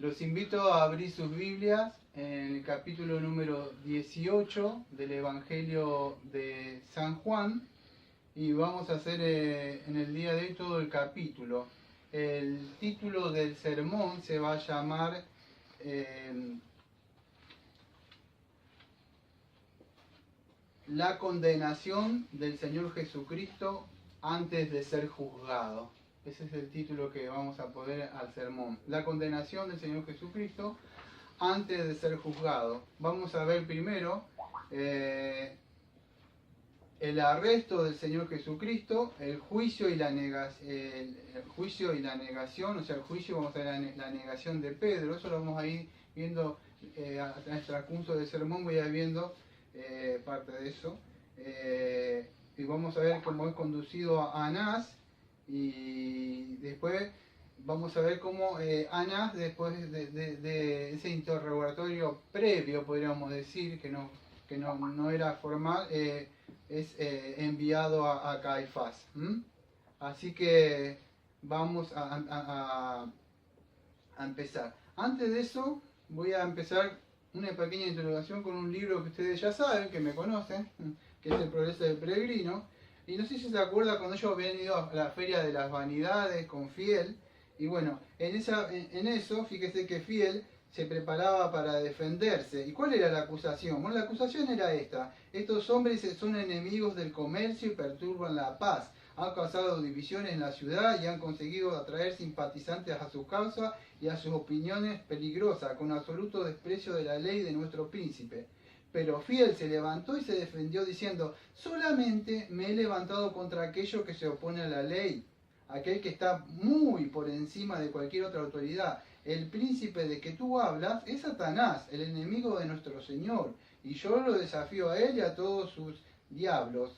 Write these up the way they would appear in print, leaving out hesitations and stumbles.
Los invito a abrir sus Biblias en el capítulo número 18 del Evangelio de San Juan y vamos a hacer en el día de hoy todo el capítulo. El título del sermón se va a llamar La condenación del Señor Jesucristo antes de ser juzgado. Ese es el título que vamos a poner al sermón. La condenación del Señor Jesucristo antes de ser juzgado. Vamos a ver primero el arresto del Señor Jesucristo, el juicio y la negación, o sea, el juicio, vamos a ver la negación de Pedro. Eso lo vamos a ir viendo en el transcurso del sermón, voy a ir viendo parte de eso. Y vamos a ver cómo es conducido a Anás. Y después vamos a ver cómo Anás, después de ese interrogatorio previo, podríamos decir, que no era formal, es enviado a Caifás. Así que vamos a empezar. Antes de eso, voy a empezar una pequeña introducción con un libro que ustedes ya saben, que me conocen, que es El Progreso del Peregrino. Y no sé si se acuerda cuando ellos habían ido a la Feria de las Vanidades con Fiel. Y bueno, en eso, fíjese que Fiel se preparaba para defenderse. ¿Y cuál era la acusación? Bueno, la acusación era esta. Estos hombres son enemigos del comercio y perturban la paz. Han causado divisiones en la ciudad y han conseguido atraer simpatizantes a su causa y a sus opiniones peligrosas, con absoluto desprecio de la ley de nuestro príncipe. Pero Fiel se levantó y se defendió diciendo: solamente me he levantado contra aquello que se opone a la ley, aquel que está muy por encima de cualquier otra autoridad. El príncipe de que tú hablas es Satanás, el enemigo de nuestro Señor, y yo lo desafío a él y a todos sus diablos.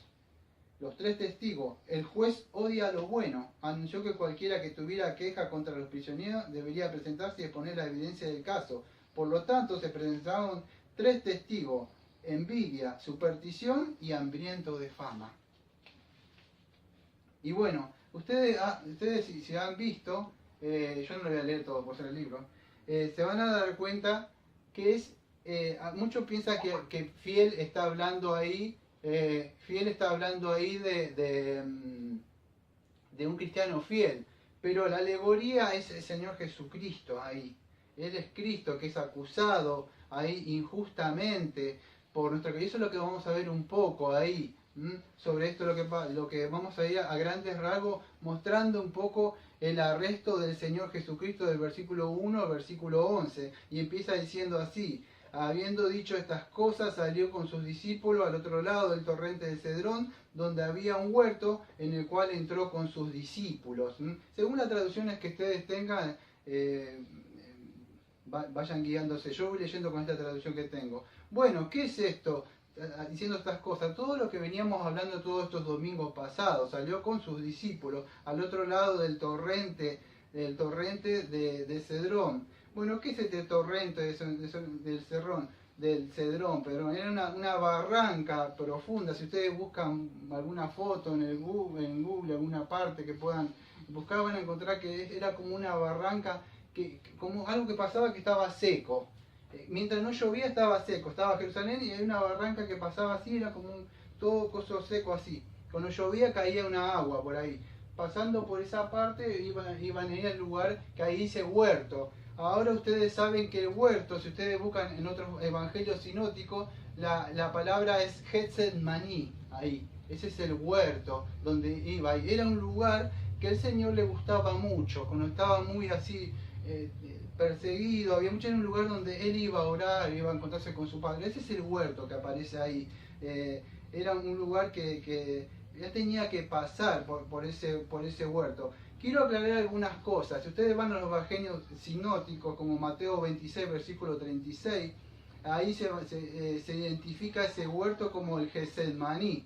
Los tres testigos: el juez odia lo bueno, anunció que cualquiera que tuviera queja contra los prisioneros debería presentarse y exponer la evidencia del caso. Por lo tanto, se presentaron tres testigos: envidia, superstición y hambriento de fama. Y bueno, ustedes si han visto, yo no lo voy a leer todo por ser el libro, se van a dar cuenta que muchos piensan que Fiel está hablando ahí, de un cristiano fiel, pero la alegoría es el Señor Jesucristo ahí. Él es Cristo, que es acusado ahí injustamente por nuestra... Y eso es lo que vamos a ver un poco ahí, sobre esto, lo que vamos a ir a grandes rasgos, mostrando un poco el arresto del Señor Jesucristo del versículo 1 al versículo 11. Y empieza diciendo así: habiendo dicho estas cosas, salió con sus discípulos al otro lado del torrente de Cedrón, donde había un huerto, en el cual entró con sus discípulos. Según las traducciones que ustedes tengan, vayan guiándose. Yo voy leyendo con esta traducción que tengo. Bueno, ¿qué es esto? Diciendo estas cosas, todo lo que veníamos hablando todos estos domingos pasados. Salió con sus discípulos al otro lado del torrente de Cedrón. Bueno, ¿qué es este torrente del Cedrón? Pero era una barranca profunda. Si ustedes buscan alguna foto en Google, alguna parte que puedan buscar, van a encontrar que era como una barranca, como algo que pasaba, que estaba seco. Mientras no llovía estaba seco, estaba Jerusalén y hay una barranca que pasaba así, era como todo coso seco así. Cuando llovía caía una agua por ahí. Pasando por esa parte iban a ir al lugar que ahí dice huerto. Ahora ustedes saben que el huerto, si ustedes buscan en otros evangelios sinóticos, la palabra es Getsemaní, ahí. Ese es el huerto donde iba. Y era un lugar que al Señor le gustaba mucho, cuando estaba muy así... perseguido, había mucho, en un lugar donde él iba a orar, iba a encontrarse con su padre. Ese es el huerto que aparece ahí. Era un lugar que él tenía que pasar por ese huerto. Quiero aclarar algunas cosas. Si ustedes van a los evangelios sinóticos, como Mateo 26, versículo 36, ahí se identifica ese huerto como el Getsemaní.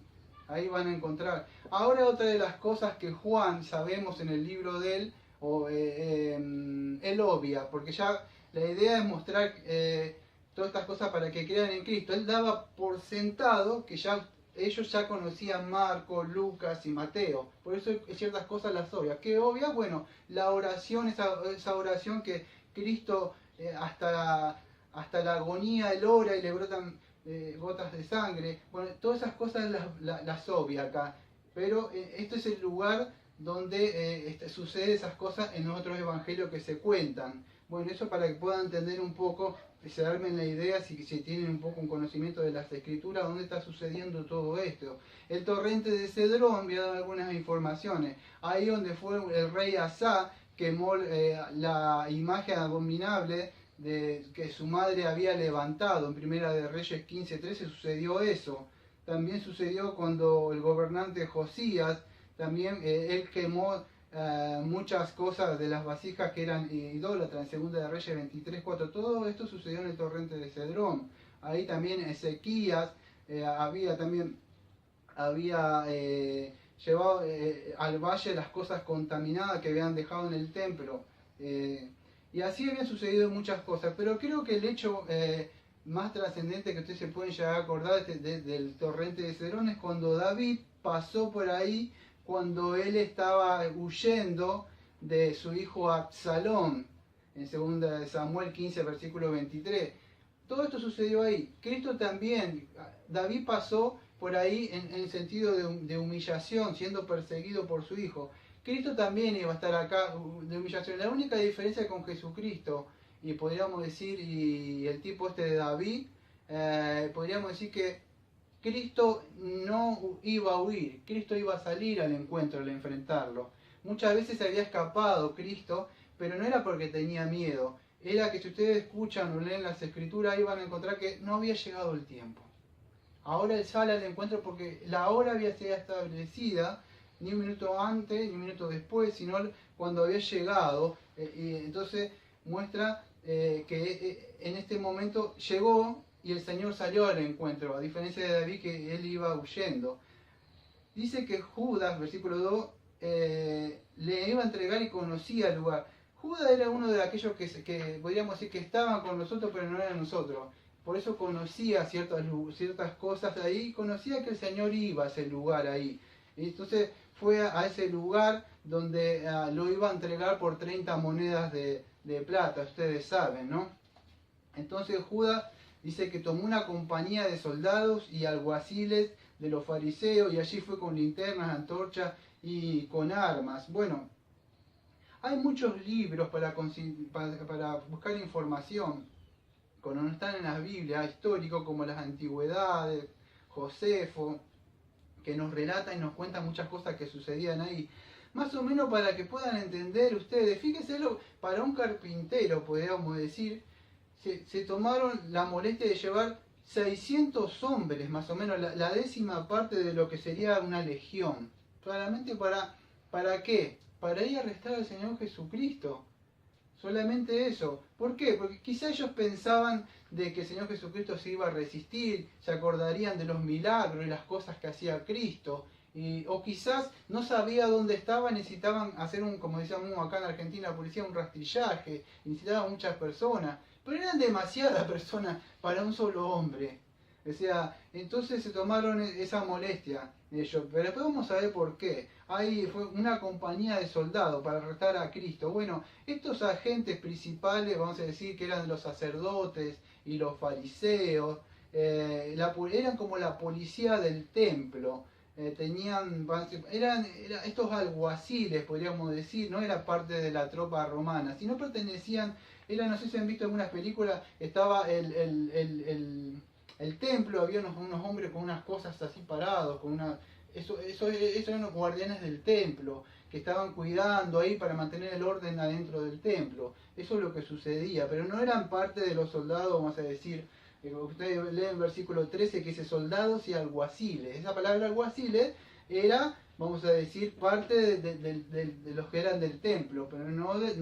Ahí van a encontrar. Ahora, otra de las cosas que Juan, sabemos en el libro de él, él obvia, porque ya la idea es mostrar todas estas cosas para que crean en Cristo. Él daba por sentado que ellos ya conocían Marcos, Lucas y Mateo, por eso ciertas cosas las obvia. ¿Qué obvia? Bueno, la oración, esa oración que Cristo hasta la agonía él ora y le brotan gotas de sangre. Bueno, todas esas cosas las obvia acá, pero este es el lugar donde sucede esas cosas en los otros evangelios que se cuentan. Bueno, eso para que puedan entender un poco, se armen la idea, si tienen un poco un conocimiento de las escrituras, dónde está sucediendo todo esto. El torrente de Cedrón, voy a dar algunas informaciones. Ahí donde fue el rey Asa, quemó la imagen abominable que su madre había levantado. En Primera de Reyes 15:13 sucedió eso. También sucedió cuando el gobernante Josías, también él quemó muchas cosas de las vasijas que eran idólatras, en Segunda de Reyes 23:4. Todo esto sucedió en el torrente de Cedrón. Ahí también Ezequías había llevado al valle las cosas contaminadas que habían dejado en el templo. Y así habían sucedido muchas cosas, pero creo que el hecho más trascendente que ustedes se pueden llegar a acordar del torrente de Cedrón es cuando David pasó por ahí, cuando él estaba huyendo de su hijo Absalón, en 2 Samuel 15, versículo 23. Todo esto sucedió ahí. Cristo también, David pasó por ahí en el sentido de humillación, siendo perseguido por su hijo. Cristo también iba a estar acá de humillación. La única diferencia con Jesucristo, y podríamos decir, y el tipo este de David, podríamos decir que Cristo no iba a huir, Cristo iba a salir al encuentro, al enfrentarlo. Muchas veces se había escapado Cristo, pero no era porque tenía miedo, era que si ustedes escuchan o leen las escrituras, ahí van a encontrar que no había llegado el tiempo. Ahora él sale al encuentro porque la hora había sido establecida, ni un minuto antes, ni un minuto después, sino cuando había llegado. Y entonces muestra que en este momento llegó y el Señor salió al encuentro, a diferencia de David, que él iba huyendo. Dice que Judas, versículo 2, le iba a entregar y conocía el lugar. Judas era uno de aquellos que podríamos decir que estaban con nosotros, pero no eran nosotros. Por eso conocía ciertas cosas de ahí, conocía que el Señor iba a ese lugar ahí. Y entonces fue a ese lugar donde lo iba a entregar por 30 monedas de plata, ustedes saben, ¿no? Entonces Judas dice que tomó una compañía de soldados y alguaciles de los fariseos y allí fue con linternas, antorchas y con armas. Bueno, hay muchos libros para buscar información, cuando no están en las Biblias, históricos como las Antigüedades, Josefo, que nos relata y nos cuenta muchas cosas que sucedían ahí. Más o menos para que puedan entender ustedes, fíjense, para un carpintero, podríamos decir, se tomaron la molestia de llevar 600 hombres, más o menos, la décima parte de lo que sería una legión. Solamente ¿para qué? Para ir a arrestar al Señor Jesucristo. Solamente eso. ¿Por qué? Porque quizá ellos pensaban de que el Señor Jesucristo se iba a resistir, se acordarían de los milagros y las cosas que hacía Cristo. O quizás no sabía dónde estaba, necesitaban hacer como decíamos acá en Argentina, la policía, un rastrillaje, necesitaban muchas personas. Pero eran demasiadas personas para un solo hombre. O sea, entonces se tomaron esa molestia ellos. Pero después vamos a ver por qué. Ahí fue una compañía de soldados para arrestar a Cristo. Bueno, estos agentes principales, vamos a decir que eran los sacerdotes y los fariseos, eran como la policía del templo. Eran estos alguaciles, podríamos decir, no era parte de la tropa romana, sino pertenecían, no sé si han visto algunas películas, estaba el templo, había unos hombres con unas cosas así parados, eso eran los guardianes del templo, que estaban cuidando ahí para mantener el orden adentro del templo. Eso es lo que sucedía, pero no eran parte de los soldados, vamos a decir. Ustedes leen el versículo 13 que dice soldados y alguaciles. Esa palabra alguaciles era, vamos a decir, parte de los que eran del templo, pero no de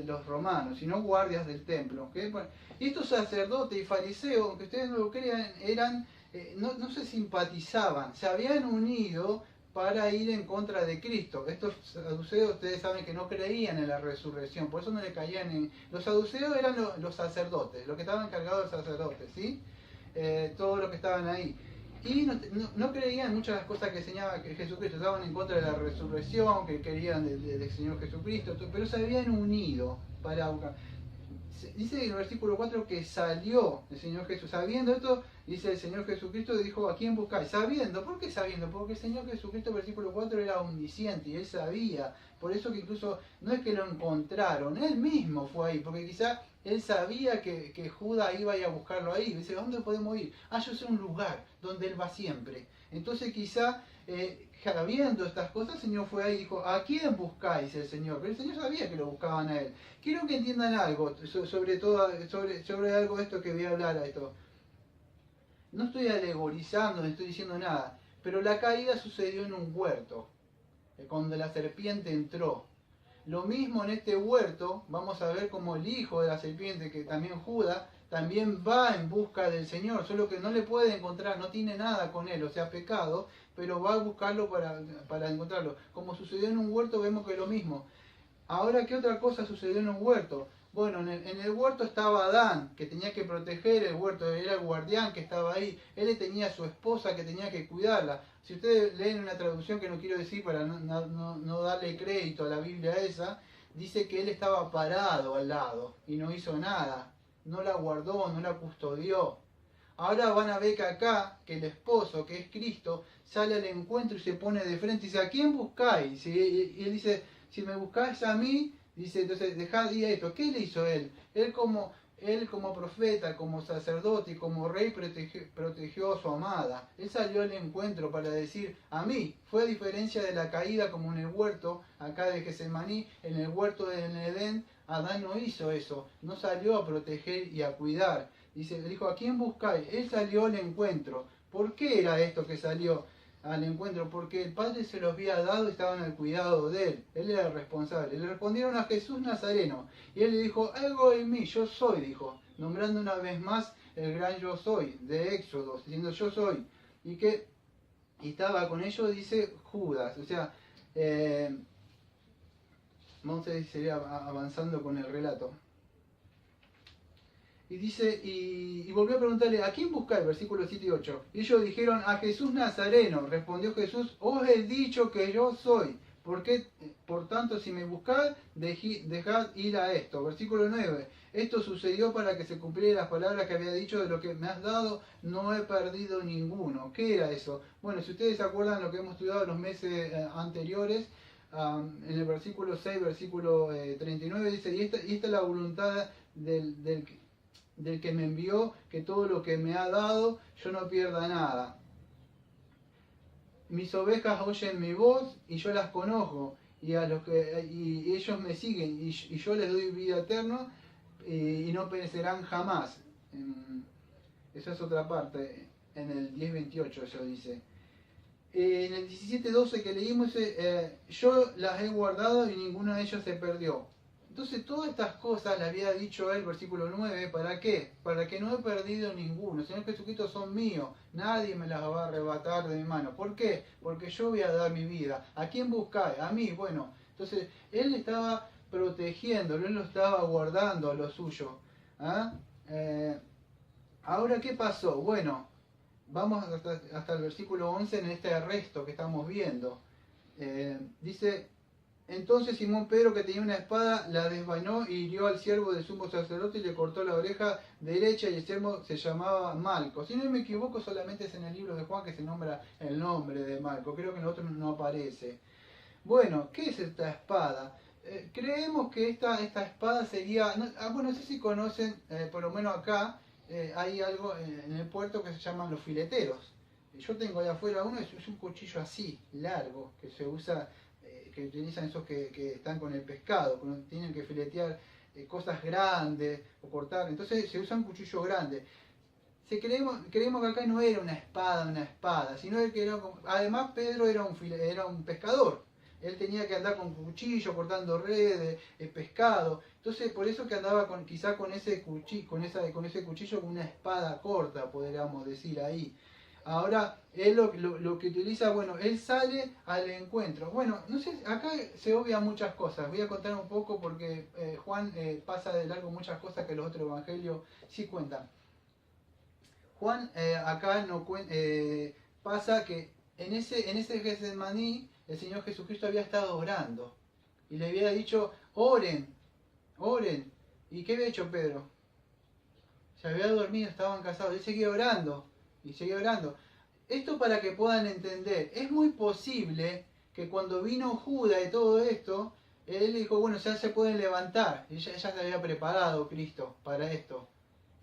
los romanos, sino guardias del templo. ¿Okay? Bueno, y estos sacerdotes y fariseos, aunque ustedes no lo crean, no se simpatizaban, se habían unido para ir en contra de Cristo. Estos saduceos, ustedes saben que no creían en la resurrección, por eso no le caían en... Los saduceos eran los sacerdotes, los que estaban encargados de sacerdotes, ¿sí? Todos los que estaban ahí. Y no creían en muchas de las cosas que enseñaba que Jesucristo, estaban en contra de la resurrección, que querían del Señor Jesucristo, pero se habían unido para buscar. Dice en el versículo 4 que salió el Señor Jesús. Sabiendo esto, dice el Señor Jesucristo, dijo: ¿a quién buscáis? Sabiendo. ¿Por qué sabiendo? Porque el Señor Jesucristo, versículo 4, era omnisciente y Él sabía. Por eso que incluso no es que lo encontraron, Él mismo fue ahí, porque quizá Él sabía que Judas iba a ir a buscarlo ahí. Dice: ¿dónde podemos ir? Yo sé un lugar donde Él va siempre. Entonces quizá, sabiendo estas cosas, el Señor fue ahí y dijo: ¿a quién buscáis? El Señor. Pero el Señor sabía que lo buscaban a Él. Quiero que entiendan algo sobre algo de esto que voy a hablar a esto. No estoy alegorizando, no estoy diciendo nada, pero la caída sucedió en un huerto, cuando la serpiente entró. Lo mismo en este huerto, vamos a ver como el hijo de la serpiente, que también Judas, también va en busca del Señor, solo que no le puede encontrar, no tiene nada con él, o sea, pecado, pero va a buscarlo para encontrarlo. Como sucedió en un huerto, vemos que es lo mismo. Ahora, ¿qué otra cosa sucedió en un huerto? Bueno, en el huerto estaba Adán, que tenía que proteger el huerto, era el guardián que estaba ahí. Él tenía a su esposa que tenía que cuidarla. Si ustedes leen una traducción que no quiero decir para no darle crédito a la Biblia esa, dice que él estaba parado al lado y no hizo nada. No la guardó, no la custodió. Ahora van a ver que acá, que el esposo, que es Cristo, sale al encuentro y se pone de frente y dice: ¿a quién buscáis? Y él dice: si me buscáis a mí, dice, entonces dejad ir esto. ¿Qué le hizo él? Él como profeta, como sacerdote y como rey protegió a su amada. Él salió al encuentro para decir: a mí. Fue a diferencia de la caída, como en el huerto acá de Getsemaní, en el huerto del Edén, Adán no hizo eso. No salió a proteger y a cuidar. Dice, dijo: ¿a quién buscáis? Él salió al encuentro. ¿Por qué era esto que salió al encuentro? Porque el Padre se los había dado y estaban al cuidado de él. Él era el responsable. Le respondieron a Jesús Nazareno. Y él le dijo: algo en mí, yo soy, dijo, nombrando una vez más el gran yo soy, de Éxodo, diciendo: yo soy. Y estaba con ellos, dice Judas. O sea, vamos a seguir avanzando con el relato. Y dice, y volvió a preguntarle: ¿a quién buscáis? Versículos 7 y 8. Y ellos dijeron: a Jesús Nazareno. Respondió Jesús: os he dicho que yo soy. Por tanto, si me buscáis, dejad ir a esto. Versículo 9. Esto sucedió para que se cumplieran las palabras que había dicho: de lo que me has dado, no he perdido ninguno. ¿Qué era eso? Bueno, si ustedes se acuerdan lo que hemos estudiado los meses anteriores, en el versículo 6, versículo 39, dice: y esta es la voluntad del que me envió, que todo lo que me ha dado, yo no pierda nada. Mis ovejas oyen mi voz y yo las conozco, y ellos me siguen, y yo les doy vida eterna, y no perecerán jamás. Esa es otra parte, en el 10:28 eso dice. En el 17:12 que leímos, yo las he guardado y ninguna de ellas se perdió. Entonces todas estas cosas le había dicho él, versículo 9, ¿para qué? Para que no he perdido ninguno. El Señor Jesucristo son míos, nadie me las va a arrebatar de mi mano. ¿Por qué? Porque yo voy a dar mi vida. ¿A quién buscáis? A mí. Bueno, entonces él estaba protegiéndolo, él lo estaba guardando a lo suyo. Ahora, ¿qué pasó? Bueno, vamos hasta el versículo 11 en este arresto que estamos viendo. Dice: entonces Simón Pedro, que tenía una espada, la desvainó y hirió al siervo del sumo sacerdote y le cortó la oreja derecha, y el siervo se llamaba Malco. Si no me equivoco, solamente es en el libro de Juan que se nombra el nombre de Malco. Creo que en el otro no aparece. Bueno, ¿qué es esta espada? Creemos que esta espada sería... no sé si conocen, por lo menos acá, hay algo en el puerto que se llaman los fileteros. Yo tengo ahí afuera uno, es un cuchillo así, largo, que se usa... que utilizan esos que están con el pescado, cuando tienen que filetear cosas grandes o cortar, entonces se usa un cuchillo grande. Creemos que acá no era una espada, sino que además Pedro era un pescador. Él tenía que andar con cuchillo, cortando redes, pescado. Entonces, por eso que andaba quizá con ese cuchillo, con ese cuchillo, con una espada corta, podríamos decir ahí. Ahora, él lo que utiliza, bueno, él sale al encuentro. Bueno, no sé, acá se obvian muchas cosas. Voy a contar un poco porque Juan pasa de largo muchas cosas que los otros evangelios sí cuentan. Juan acá no pasa que en ese Getsemaní el Señor Jesucristo había estado orando y le había dicho, oren, oren. ¿Y qué había hecho Pedro? Se había dormido, estaban casados. Él seguía orando y seguía orando. Esto para que puedan entender, es muy posible que cuando vino Judas y todo esto, él dijo, bueno, ya se pueden levantar. Y ya se había preparado Cristo para esto.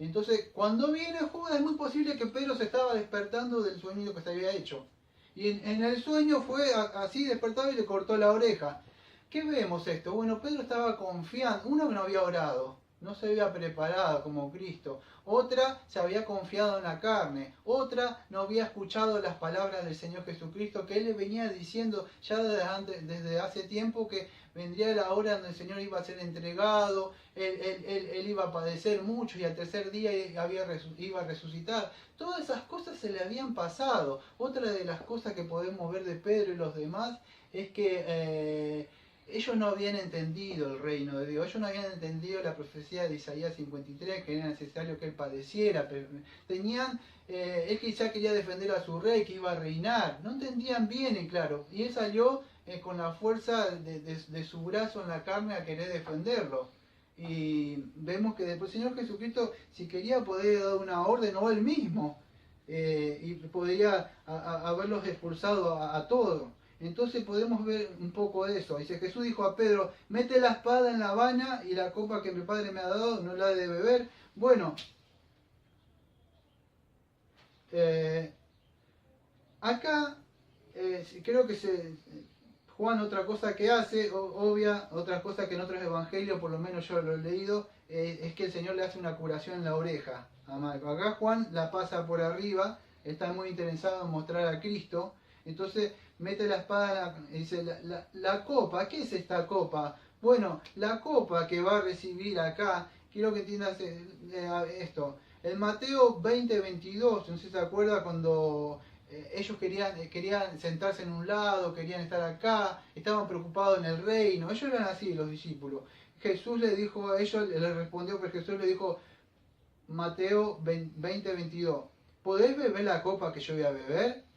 Entonces, cuando viene Judas, es muy posible que Pedro se estaba despertando del sueño que se había hecho. Y en el sueño fue así despertado y le cortó la oreja. ¿Qué vemos esto? Bueno, Pedro estaba confiando. Uno que no había orado, no se había preparado como Cristo. Otra se había confiado en la carne. Otra no había escuchado las palabras del Señor Jesucristo, que Él le venía diciendo ya desde hace tiempo que vendría la hora donde el Señor iba a ser entregado, él iba a padecer mucho y al tercer día iba a resucitar. Todas esas cosas se le habían pasado. Otra de las cosas que podemos ver de Pedro y los demás es que ellos no habían entendido el reino de Dios, ellos no habían entendido la profecía de Isaías 53, que era necesario que él padeciera. Él quizá quería defender a su rey, que iba a reinar. No entendían bien, y claro. Y él salió con la fuerza de su brazo en la carne a querer defenderlo. Y vemos que después el Señor Jesucristo, si quería, podía dar una orden, o él mismo, y podría haberlos expulsado a todos. Entonces podemos ver un poco de eso. Dice, Jesús dijo a Pedro, mete la espada en la vana y la copa que mi Padre me ha dado no la he de beber. Bueno, acá creo que Juan otra cosa que hace, obvia, otra cosa que en otros evangelios, por lo menos yo lo he leído, es que el Señor le hace una curación en la oreja a Marco. Acá Juan la pasa por arriba, está muy interesado en mostrar a Cristo. Entonces mete la espada y dice, la copa, ¿qué es esta copa? Bueno, la copa que va a recibir acá, quiero que entiendas esto. En Mateo 20:22, no sé si se acuerda cuando ellos querían sentarse en un lado, querían estar acá, estaban preocupados en el reino. Ellos eran así, los discípulos. Jesús le dijo a ellos, le respondió, pero Jesús le dijo, Mateo 20:22, ¿podés beber la copa que yo voy a beber?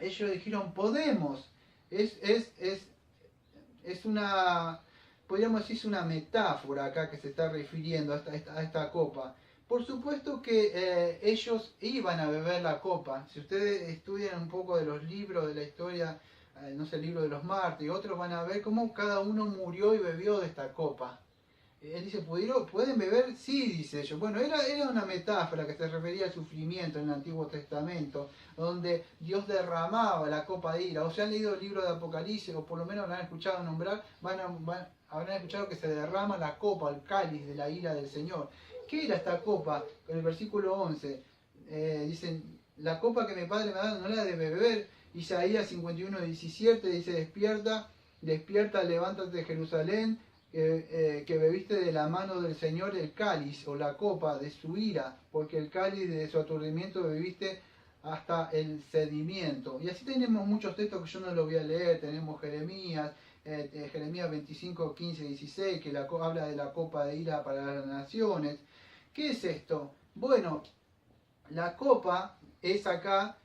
Ellos dijeron, podemos. Es una, podríamos decir, una metáfora acá que se está refiriendo a esta copa. Por supuesto que ellos iban a beber la copa. Si ustedes estudian un poco de los libros de la historia, no sé, el libro de los mártires y otros, van a ver cómo cada uno murió y bebió de esta copa. Él dice, ¿pueden beber? Sí, dice ellos. Bueno, era una metáfora que se refería al sufrimiento en el Antiguo Testamento, donde Dios derramaba la copa de ira. O si han leído el libro de Apocalipsis, o por lo menos lo han escuchado nombrar, habrán escuchado que se derrama la copa, el cáliz de la ira del Señor. ¿Qué era esta copa? En el versículo 11 dicen, la copa que mi Padre me ha dado no la debe beber. Isaías 51:17 dice, despierta, levántate Jerusalén, que bebiste de la mano del Señor el cáliz o la copa de su ira, porque el cáliz de su aturdimiento bebiste hasta el sedimiento. Y así tenemos muchos textos que yo no los voy a leer. Tenemos Jeremías 25, 15, 16, que habla de la copa de ira para las naciones. ¿Qué es esto? Bueno, la copa es acá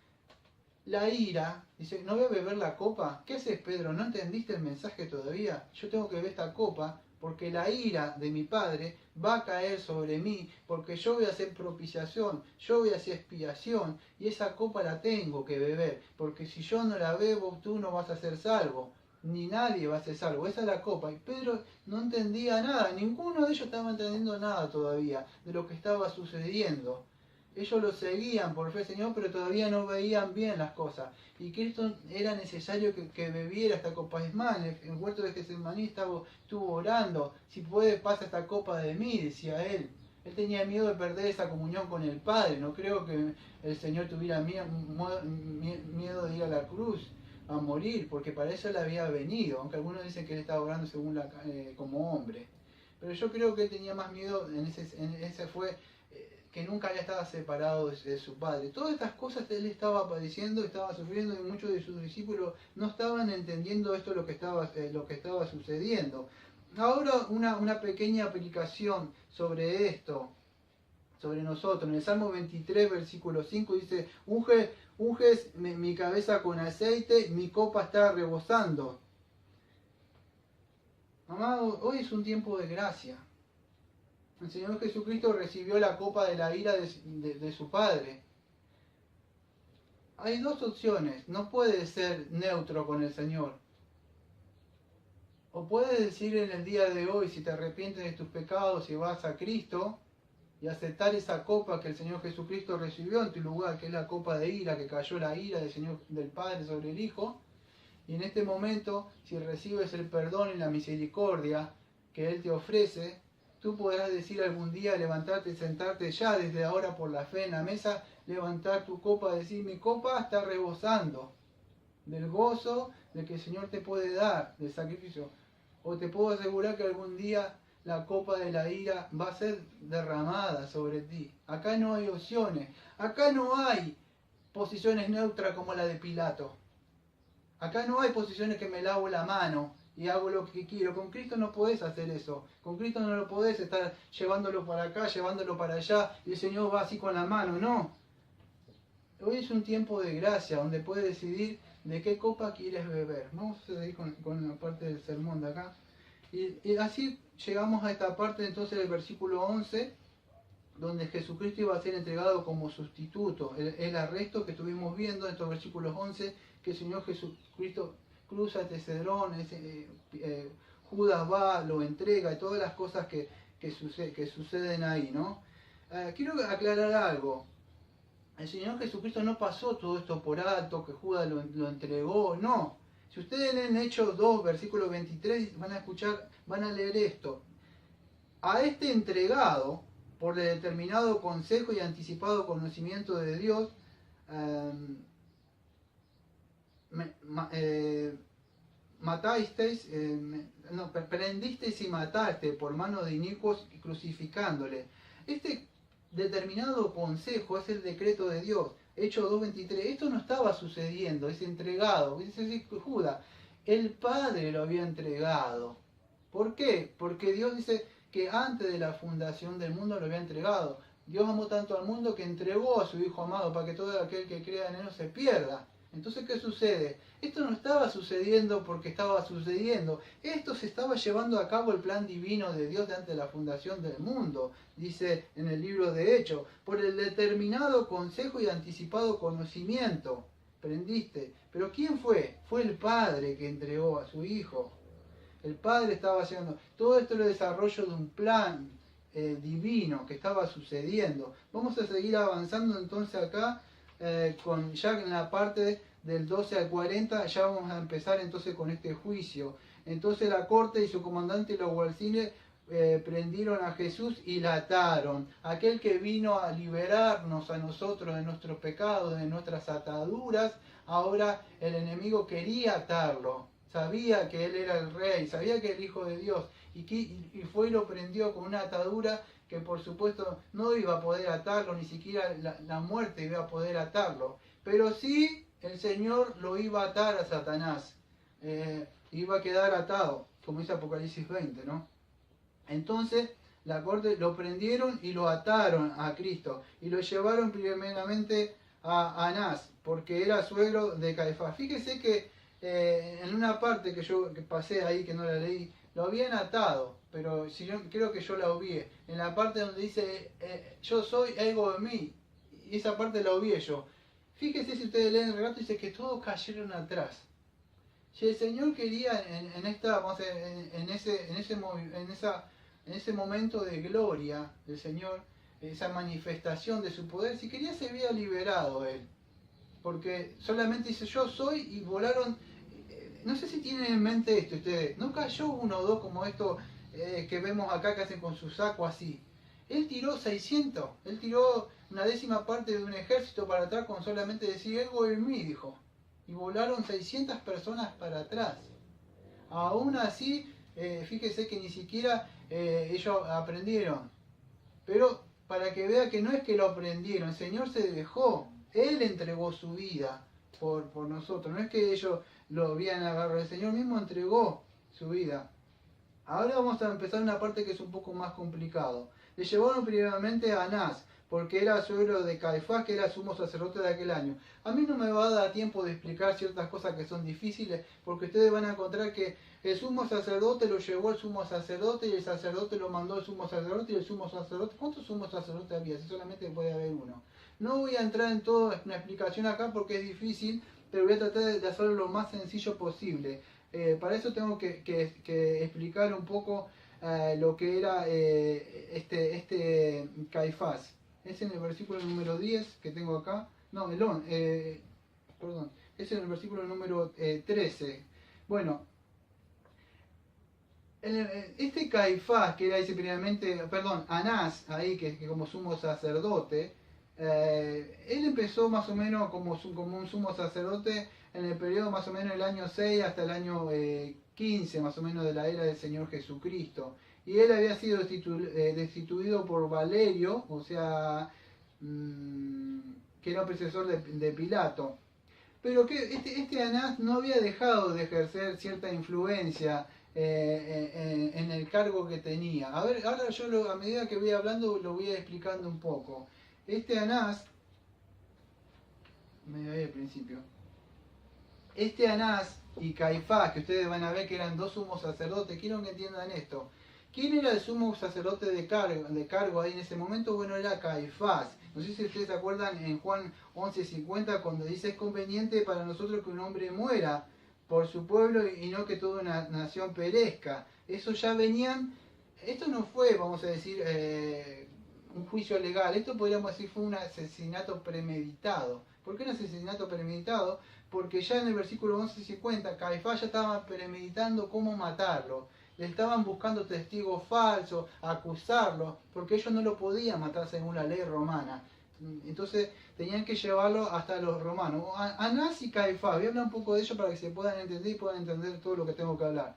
la ira. Dice, ¿no voy a beber la copa? ¿Qué haces, Pedro? ¿No entendiste el mensaje todavía? Yo tengo que beber esta copa porque la ira de mi Padre va a caer sobre mí, porque yo voy a hacer propiciación, yo voy a hacer expiación, y esa copa la tengo que beber, porque si yo no la bebo, tú no vas a ser salvo, ni nadie va a ser salvo. Esa es la copa. Y Pedro no entendía nada, ninguno de ellos estaba entendiendo nada todavía de lo que estaba sucediendo. Ellos lo seguían por fe, Señor, pero todavía no veían bien las cosas. Y Cristo era necesario que bebiera esta copa. Es más, en el huerto de Getsemaní estuvo orando. Si puede, pasa esta copa de mí, decía él. Él tenía miedo de perder esa comunión con el Padre. No creo que el Señor tuviera miedo de ir a la cruz a morir, porque para eso él había venido. Aunque algunos dicen que él estaba orando según como hombre. Pero yo creo que él tenía más miedo, ese fue que nunca había estado separado de su Padre. Todas estas cosas él estaba padeciendo, estaba sufriendo, y muchos de sus discípulos no estaban entendiendo esto, lo que estaba sucediendo. Ahora una pequeña aplicación sobre esto, sobre nosotros. En el Salmo 23, versículo 5 dice, unges mi cabeza con aceite, mi copa está rebosando. Amado, hoy es un tiempo de gracia. El Señor Jesucristo recibió la copa de la ira de su Padre. Hay dos opciones, no puedes ser neutro con el Señor. O puedes decir en el día de hoy, si te arrepientes de tus pecados y vas a Cristo, y aceptar esa copa que el Señor Jesucristo recibió en tu lugar, que es la copa de ira, que cayó la ira del Padre sobre el Hijo. Y en este momento, si recibes el perdón y la misericordia que Él te ofrece, tú podrás decir algún día, levantarte y sentarte ya desde ahora por la fe en la mesa, levantar tu copa, decir, mi copa está rebosando del gozo de que el Señor te puede dar, del sacrificio. O te puedo asegurar que algún día la copa de la ira va a ser derramada sobre ti. Acá no hay opciones. Acá no hay posiciones neutras como la de Pilato. Acá no hay posiciones que me lavo la mano y hago lo que quiero. Con Cristo no podés hacer eso. Con Cristo no lo podés estar llevándolo para acá, llevándolo para allá y el Señor va así con la mano. No. Hoy es un tiempo de gracia donde puedes decidir de qué copa quieres beber. Vamos a seguir con la parte del sermón de acá. Y así llegamos a esta parte entonces del versículo 11, donde Jesucristo iba a ser entregado como sustituto. El arresto que estuvimos viendo en estos versículos 11, que el Señor Jesucristo cruza este Cedrón, Judas va, lo entrega y todas las cosas que suceden ahí, ¿no? Quiero aclarar algo. El Señor Jesucristo no pasó todo esto por alto, que Judas lo entregó, no. Si ustedes leen Hechos 2, versículo 23, van a leer esto. A este entregado, por el determinado consejo y anticipado conocimiento de Dios, prendisteis y mataste por mano de inicuos crucificándole. Este determinado consejo es el decreto de Dios. Hechos 2.23. Esto no estaba sucediendo, es entregado. Dice Judas, el Padre lo había entregado. ¿Por qué? Porque Dios dice que antes de la fundación del mundo lo había entregado. Dios amó tanto al mundo que entregó a su Hijo amado para que todo aquel que crea en Él no se pierda. Entonces, ¿qué sucede? Esto no estaba sucediendo porque estaba sucediendo. Esto se estaba llevando a cabo el plan divino de Dios antes de la fundación del mundo. Dice en el libro de Hechos, por el determinado consejo y anticipado conocimiento. Prendiste. Pero ¿quién fue? Fue el Padre que entregó a su Hijo. El Padre estaba haciendo. Todo esto era el desarrollo de un plan divino que estaba sucediendo. Vamos a seguir avanzando entonces acá. Ya en la parte del 12 al 40 ya vamos a empezar entonces con este juicio. Entonces la corte y su comandante y los guardianes prendieron a Jesús y la ataron. Aquel que vino a liberarnos a nosotros de nuestros pecados, de nuestras ataduras, ahora el enemigo quería atarlo. Sabía que él era el rey, sabía que era el Hijo de Dios y fue y lo prendió con una atadura que por supuesto no iba a poder atarlo, ni siquiera la muerte iba a poder atarlo. Pero sí el Señor lo iba a atar a Satanás. Iba a quedar atado, como dice Apocalipsis 20, ¿no? Entonces la corte lo prendieron y lo ataron a Cristo. Y lo llevaron primeramente a Anás, porque era suegro de Caifás. Fíjese que en una parte que pasé ahí, que no la leí, lo habían atado, pero si yo creo que yo la obvié. En la parte donde dice, yo soy ego de mí, y esa parte la obvié yo. Fíjese si ustedes leen el relato, dice que todos cayeron atrás. Si el Señor quería en ese momento de gloria del Señor, esa manifestación de su poder, si quería se había liberado Él. Porque solamente dice, yo soy, y volaron. No sé si tienen en mente esto ustedes. ¿No cayó uno o dos como esto que vemos acá que hacen con su saco así? Él tiró 600. Él tiró una décima parte de un ejército para atrás con solamente decir ego en mí, dijo. Y volaron 600 personas para atrás. Aún así, fíjese que ni siquiera ellos aprendieron. Pero para que vea que no es que lo aprendieron, el Señor se dejó. Él entregó su vida por nosotros. No es que ellos lo habían agarrado. El Señor mismo entregó su vida. Ahora vamos a empezar una parte que es un poco más complicado. Le llevaron primeramente a Anás, porque era suegro de Caifás, que era sumo sacerdote de aquel año. A mí no me va a dar tiempo de explicar ciertas cosas que son difíciles, porque ustedes van a encontrar que el sumo sacerdote lo llevó el sumo sacerdote, y el sacerdote lo mandó el sumo sacerdote, y el sumo sacerdote... ¿Cuántos sumos sacerdotes había? Si solamente puede haber uno. No voy a entrar en toda una explicación acá porque es difícil, pero voy a tratar de hacerlo lo más sencillo posible. Para eso tengo que explicar un poco lo que era este Caifás. Es en el versículo número 10 que tengo acá. No, perdón. Es en el versículo número 13. Bueno, este Caifás, que era ese primeramente, perdón, Anás, ahí que como sumo sacerdote, él empezó más o menos como un sumo sacerdote en el periodo más o menos del año 6 hasta el año 15, más o menos de la era del Señor Jesucristo. Y él había sido destituido por Valerio, o sea, que era predecesor de Pilato. Pero que este Anás no había dejado de ejercer cierta influencia en el cargo que tenía. A ver, ahora yo a medida que voy hablando lo voy explicando un poco. Este Anás, medio ahí al principio, este Anás y Caifás, que ustedes van a ver que eran dos sumos sacerdotes, quiero que entiendan esto. ¿Quién era el sumo sacerdote de cargo ahí en ese momento? Bueno, era Caifás. No sé si ustedes se acuerdan en Juan 11:50 cuando dice: es conveniente para nosotros que un hombre muera por su pueblo y no que toda una nación perezca. Eso ya venían, esto no fue, vamos a decir, un juicio legal, esto podríamos decir fue un asesinato premeditado. ¿Por qué un asesinato premeditado? Porque ya en el versículo 11:50 Caifás ya estaba premeditando cómo matarlo. Le estaban buscando testigos falsos, acusarlo, porque ellos no lo podían matar según la ley romana. Entonces tenían que llevarlo hasta los romanos. Anás y Caifás, voy a hablar un poco de ellos para que se puedan entender y puedan entender todo lo que tengo que hablar.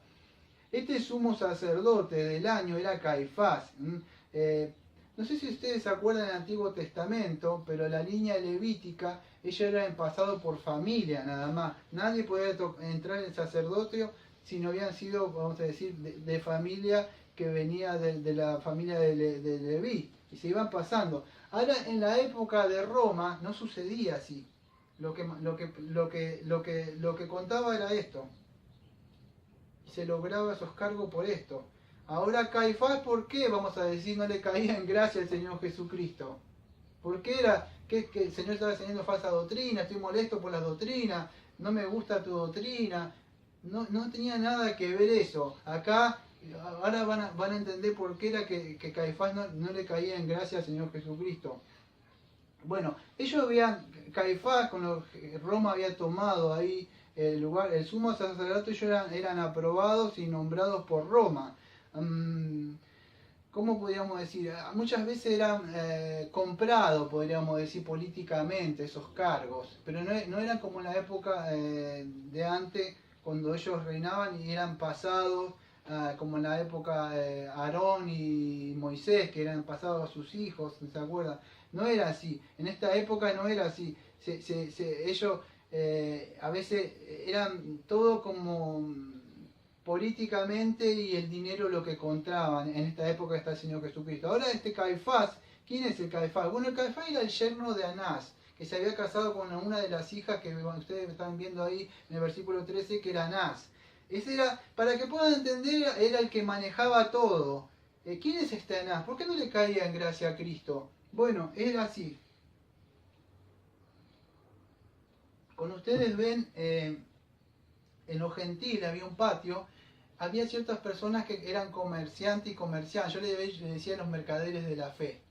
Este sumo sacerdote del año era Caifás. No sé si ustedes se acuerdan del Antiguo Testamento, pero la línea levítica, ella era en pasado por familia nada más. Nadie podía entrar en el sacerdocio si no habían sido, vamos a decir, de familia que venía de la familia de Leví. Y se iban pasando. Ahora, en la época de Roma, no sucedía así. Lo que contaba era esto. Y se lograba esos cargos por esto. Ahora Caifás, ¿por qué, vamos a decir, no le caía en gracia al Señor Jesucristo? ¿Por qué era que el Señor estaba enseñando falsa doctrina? Estoy molesto por la doctrina, no me gusta tu doctrina. No tenía nada que ver eso. Acá, ahora van a entender por qué era que Caifás no le caía en gracia al Señor Jesucristo. Bueno, ellos habían, Caifás, con lo que Roma había tomado ahí el lugar, el sumo sacerdote, ellos eran aprobados y nombrados por Roma. ¿Cómo podríamos decir? Muchas veces eran comprados, podríamos decir, políticamente esos cargos, pero no eran como en la época de antes, cuando ellos reinaban y eran pasados, como en la época Aarón y Moisés, que eran pasados a sus hijos, ¿se acuerdan? No era así, en esta época no era así. Ellos a veces eran todo como políticamente y el dinero lo que contaban. En esta época está el Señor Jesucristo. Ahora este Caifás, ¿quién es el Caifás? Bueno, el Caifás era el yerno de Anás, que se había casado con una de las hijas que ustedes están viendo ahí en el versículo 13, que era Anás. Ese era, para que puedan entender, era el que manejaba todo. ¿Quién es este Anás? ¿Por qué no le caía en gracia a Cristo? Bueno, era así. Cuando ustedes ven, en los gentiles había un patio, había ciertas personas que eran comerciantes y comerciantes. Yo le decía los mercaderes de la fe.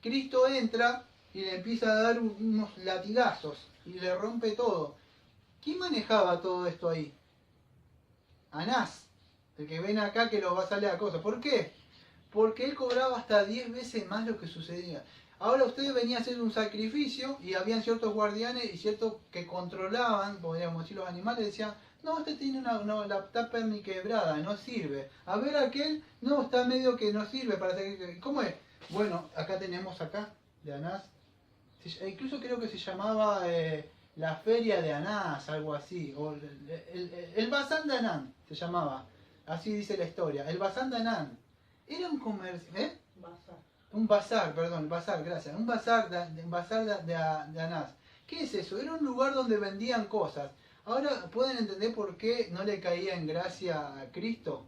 Cristo entra y le empieza a dar unos latigazos y le rompe todo. ¿Quién manejaba todo esto ahí? Anás, el que ven acá que lo va a salir a cosas. ¿Por qué? Porque él cobraba hasta 10 veces más lo que sucedía. Ahora ustedes venían a hacer un sacrificio y habían ciertos guardianes y ciertos que controlaban, podríamos decir, los animales, decían: no, este tiene la perni quebrada, no sirve. A ver aquel, no, está medio que no sirve para hacer. ¿Cómo es? Bueno, acá tenemos de Anás. Incluso creo que se llamaba la feria de Anás, algo así. O el Bazán de Anán se llamaba. Así dice la historia. El bazar de Anás era un comercio, Bazar. un bazar, perdón, bazar, gracias. Un bazar de Anás. ¿Qué es eso? Era un lugar donde vendían cosas. Ahora, ¿pueden entender por qué no le caía en gracia a Cristo?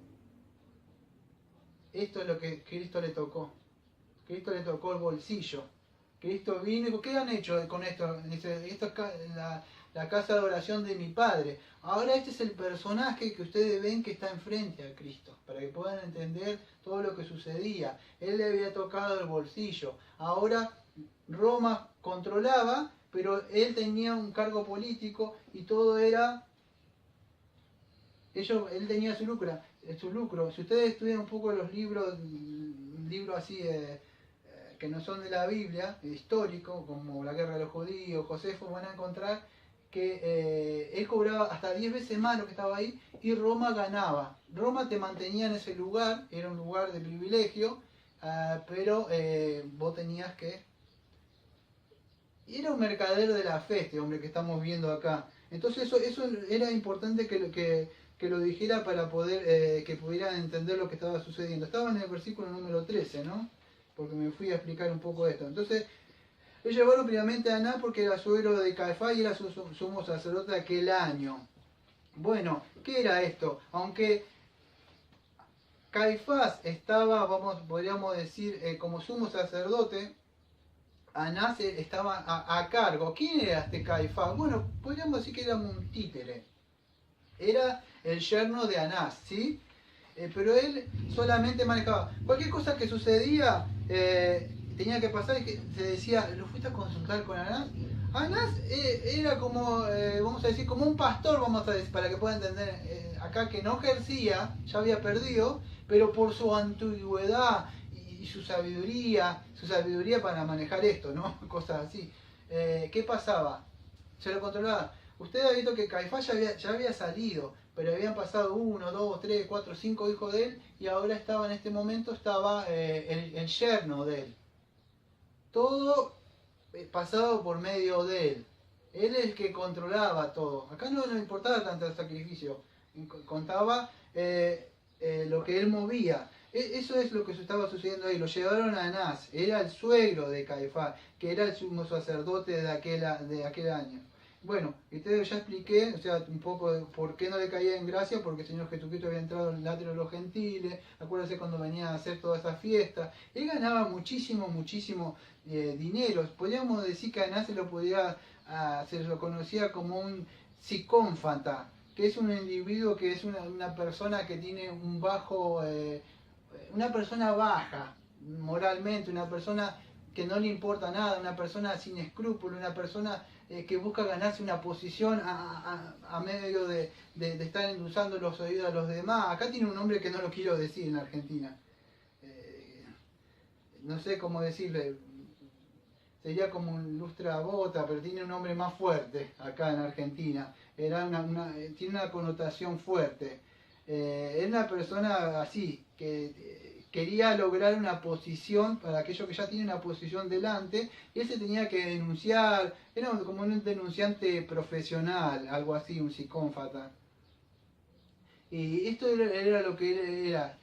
Esto es lo que Cristo le tocó. Cristo le tocó el bolsillo. Cristo vino y dijo, ¿qué han hecho con esto? Dice, esto es la casa de oración de mi Padre. Ahora este es el personaje que ustedes ven que está enfrente a Cristo, para que puedan entender todo lo que sucedía. Él le había tocado el bolsillo. Ahora Roma controlaba, pero él tenía un cargo político y todo era... él tenía su lucro. Si ustedes estudian un poco los libros así que no son de la Biblia, histórico, como la guerra de los judíos, Josefo, van a encontrar que él cobraba hasta 10 veces más lo que estaba ahí y Roma ganaba. Roma te mantenía en ese lugar, era un lugar de privilegio, pero vos tenías que... Era un mercader de la fe este hombre que estamos viendo acá. Entonces eso era importante que lo dijera para poder que pudieran entender lo que estaba sucediendo. Estaba en el versículo número 13, ¿no? Porque me fui a explicar un poco esto. Entonces, él llevaron primeramente a Anás porque era suegro de Caifás y era su sumo sacerdote de aquel año. Bueno, ¿qué era esto? Aunque Caifás estaba, podríamos decir, como sumo sacerdote, Anás estaba a cargo. ¿Quién era este Caifás? Bueno, podríamos decir que era un títere. Era el yerno de Anás, ¿sí? Pero él solamente manejaba. Cualquier cosa que sucedía tenía que pasar y que se decía, ¿lo fuiste a consultar con Anás? Anás era como, vamos a decir, como un pastor, vamos a decir, para que puedan entender acá que no ejercía, ya había perdido, pero por su antigüedad y su sabiduría para manejar esto, ¿no? Cosas así. ¿Qué pasaba? Se lo controlaba. Usted ha visto que Caifás ya había salido, pero habían pasado 1, 2, 3, 4, 5 hijos de él y ahora estaba en este momento el yerno de él. Todo pasado por medio de él. Él es el que controlaba todo. Acá no le importaba tanto el sacrificio, contaba lo que él movía. Eso es lo que estaba sucediendo ahí. Lo llevaron a Anás, era el suegro de Caifás, que era el sumo sacerdote de aquel año. Bueno, ustedes ya expliqué, o sea, un poco de por qué no le caía en gracia, porque el Señor Jesucristo había entrado en el átrio de los gentiles, acuérdense cuando venía a hacer toda esa fiesta. Él ganaba muchísimo dinero. Podríamos decir que a Anás se lo conocía como un psicónfata, que es un individuo que es una persona que tiene una persona baja moralmente, una persona que no le importa nada, una persona sin escrúpulos, una persona que busca ganarse una posición a medio de estar endulzando los oídos a los demás. Acá tiene un nombre que no lo quiero decir en Argentina. No sé cómo decirle. Sería como un lustrabota, pero tiene un nombre más fuerte acá en Argentina. Tiene una connotación fuerte. Es una persona así, que quería lograr una posición para aquellos que ya tienen una posición delante, y él se tenía que denunciar, era como un denunciante profesional, algo así, un psicónfata. Y esto era lo que él era.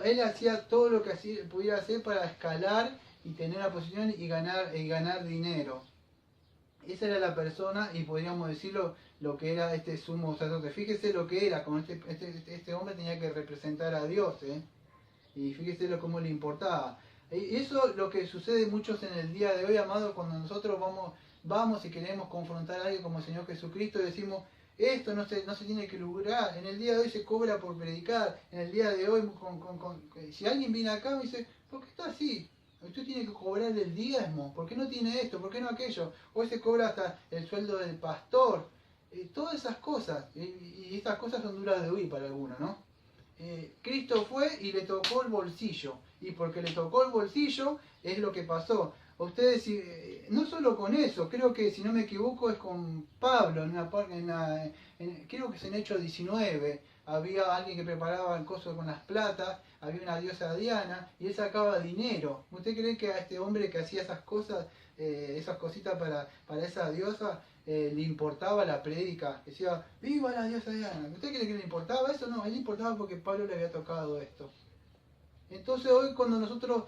Él hacía todo lo que pudiera hacer para escalar y tener una posición y ganar dinero. Esa era la persona, y podríamos decirlo, lo que era este sumo sacerdote. Fíjese lo que era, como este hombre tenía que representar a Dios, y fíjese cómo le importaba. Y eso es lo que sucede muchos en el día de hoy, amados, cuando nosotros vamos y queremos confrontar a alguien como el Señor Jesucristo y decimos, esto no se tiene que lograr. En el día de hoy se cobra por predicar. En el día de hoy, si alguien viene acá y dice, ¿por qué está así? Usted tiene que cobrar el diezmo. ¿Por qué no tiene esto? ¿Por qué no aquello? Hoy se cobra hasta el sueldo del pastor. Todas esas cosas. Y estas cosas son duras de oír para algunos, ¿no? Cristo fue y le tocó el bolsillo. Y porque le tocó el bolsillo es lo que pasó. Ustedes, no solo con eso, creo que si no me equivoco es con Pablo, creo que es en Hechos 19, había alguien que preparaba el coso con las platas, había una diosa Diana y él sacaba dinero. ¿Usted cree que a este hombre que hacía esas cosas, esas cositas para esa diosa, le importaba la prédica, decía, ¡viva la diosa Diana! ¿Usted cree que le importaba eso? No, a él le importaba porque Pablo le había tocado esto. Entonces hoy cuando nosotros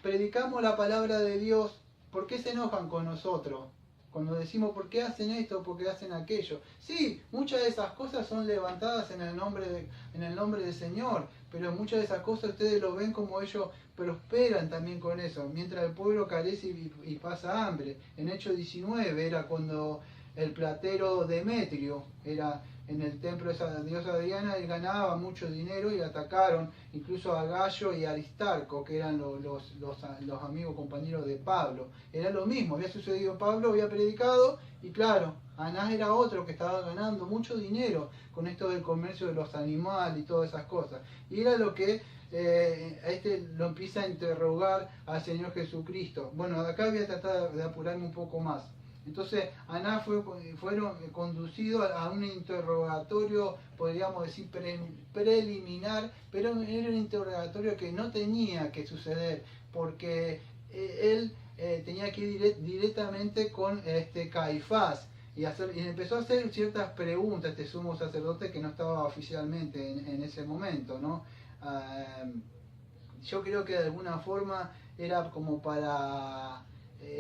predicamos la palabra de Dios, ¿por qué se enojan con nosotros? Cuando decimos, ¿por qué hacen esto? ¿Por qué hacen aquello? Sí, muchas de esas cosas son levantadas en el nombre del Señor, pero muchas de esas cosas ustedes lo ven como ellos prosperan también con eso, mientras el pueblo carece y pasa hambre. En Hechos 19 era cuando el platero Demetrio era en el templo de esa diosa Diana, él ganaba mucho dinero y atacaron incluso a Gallo y a Aristarco, que eran los amigos, compañeros de Pablo. Era lo mismo, había sucedido, Pablo había predicado y claro, Anás era otro que estaba ganando mucho dinero con esto del comercio de los animales y todas esas cosas. Y era lo que lo empieza a interrogar al Señor Jesucristo. Bueno, acá voy a tratar de apurarme un poco más. Entonces Anás fueron conducidos a un interrogatorio, podríamos decir preliminar, pero era un interrogatorio que no tenía que suceder, porque él tenía que ir directamente con Caifás y empezó a hacer ciertas preguntas este sumo sacerdote que no estaba oficialmente en ese momento, ¿no? Yo creo que de alguna forma era como para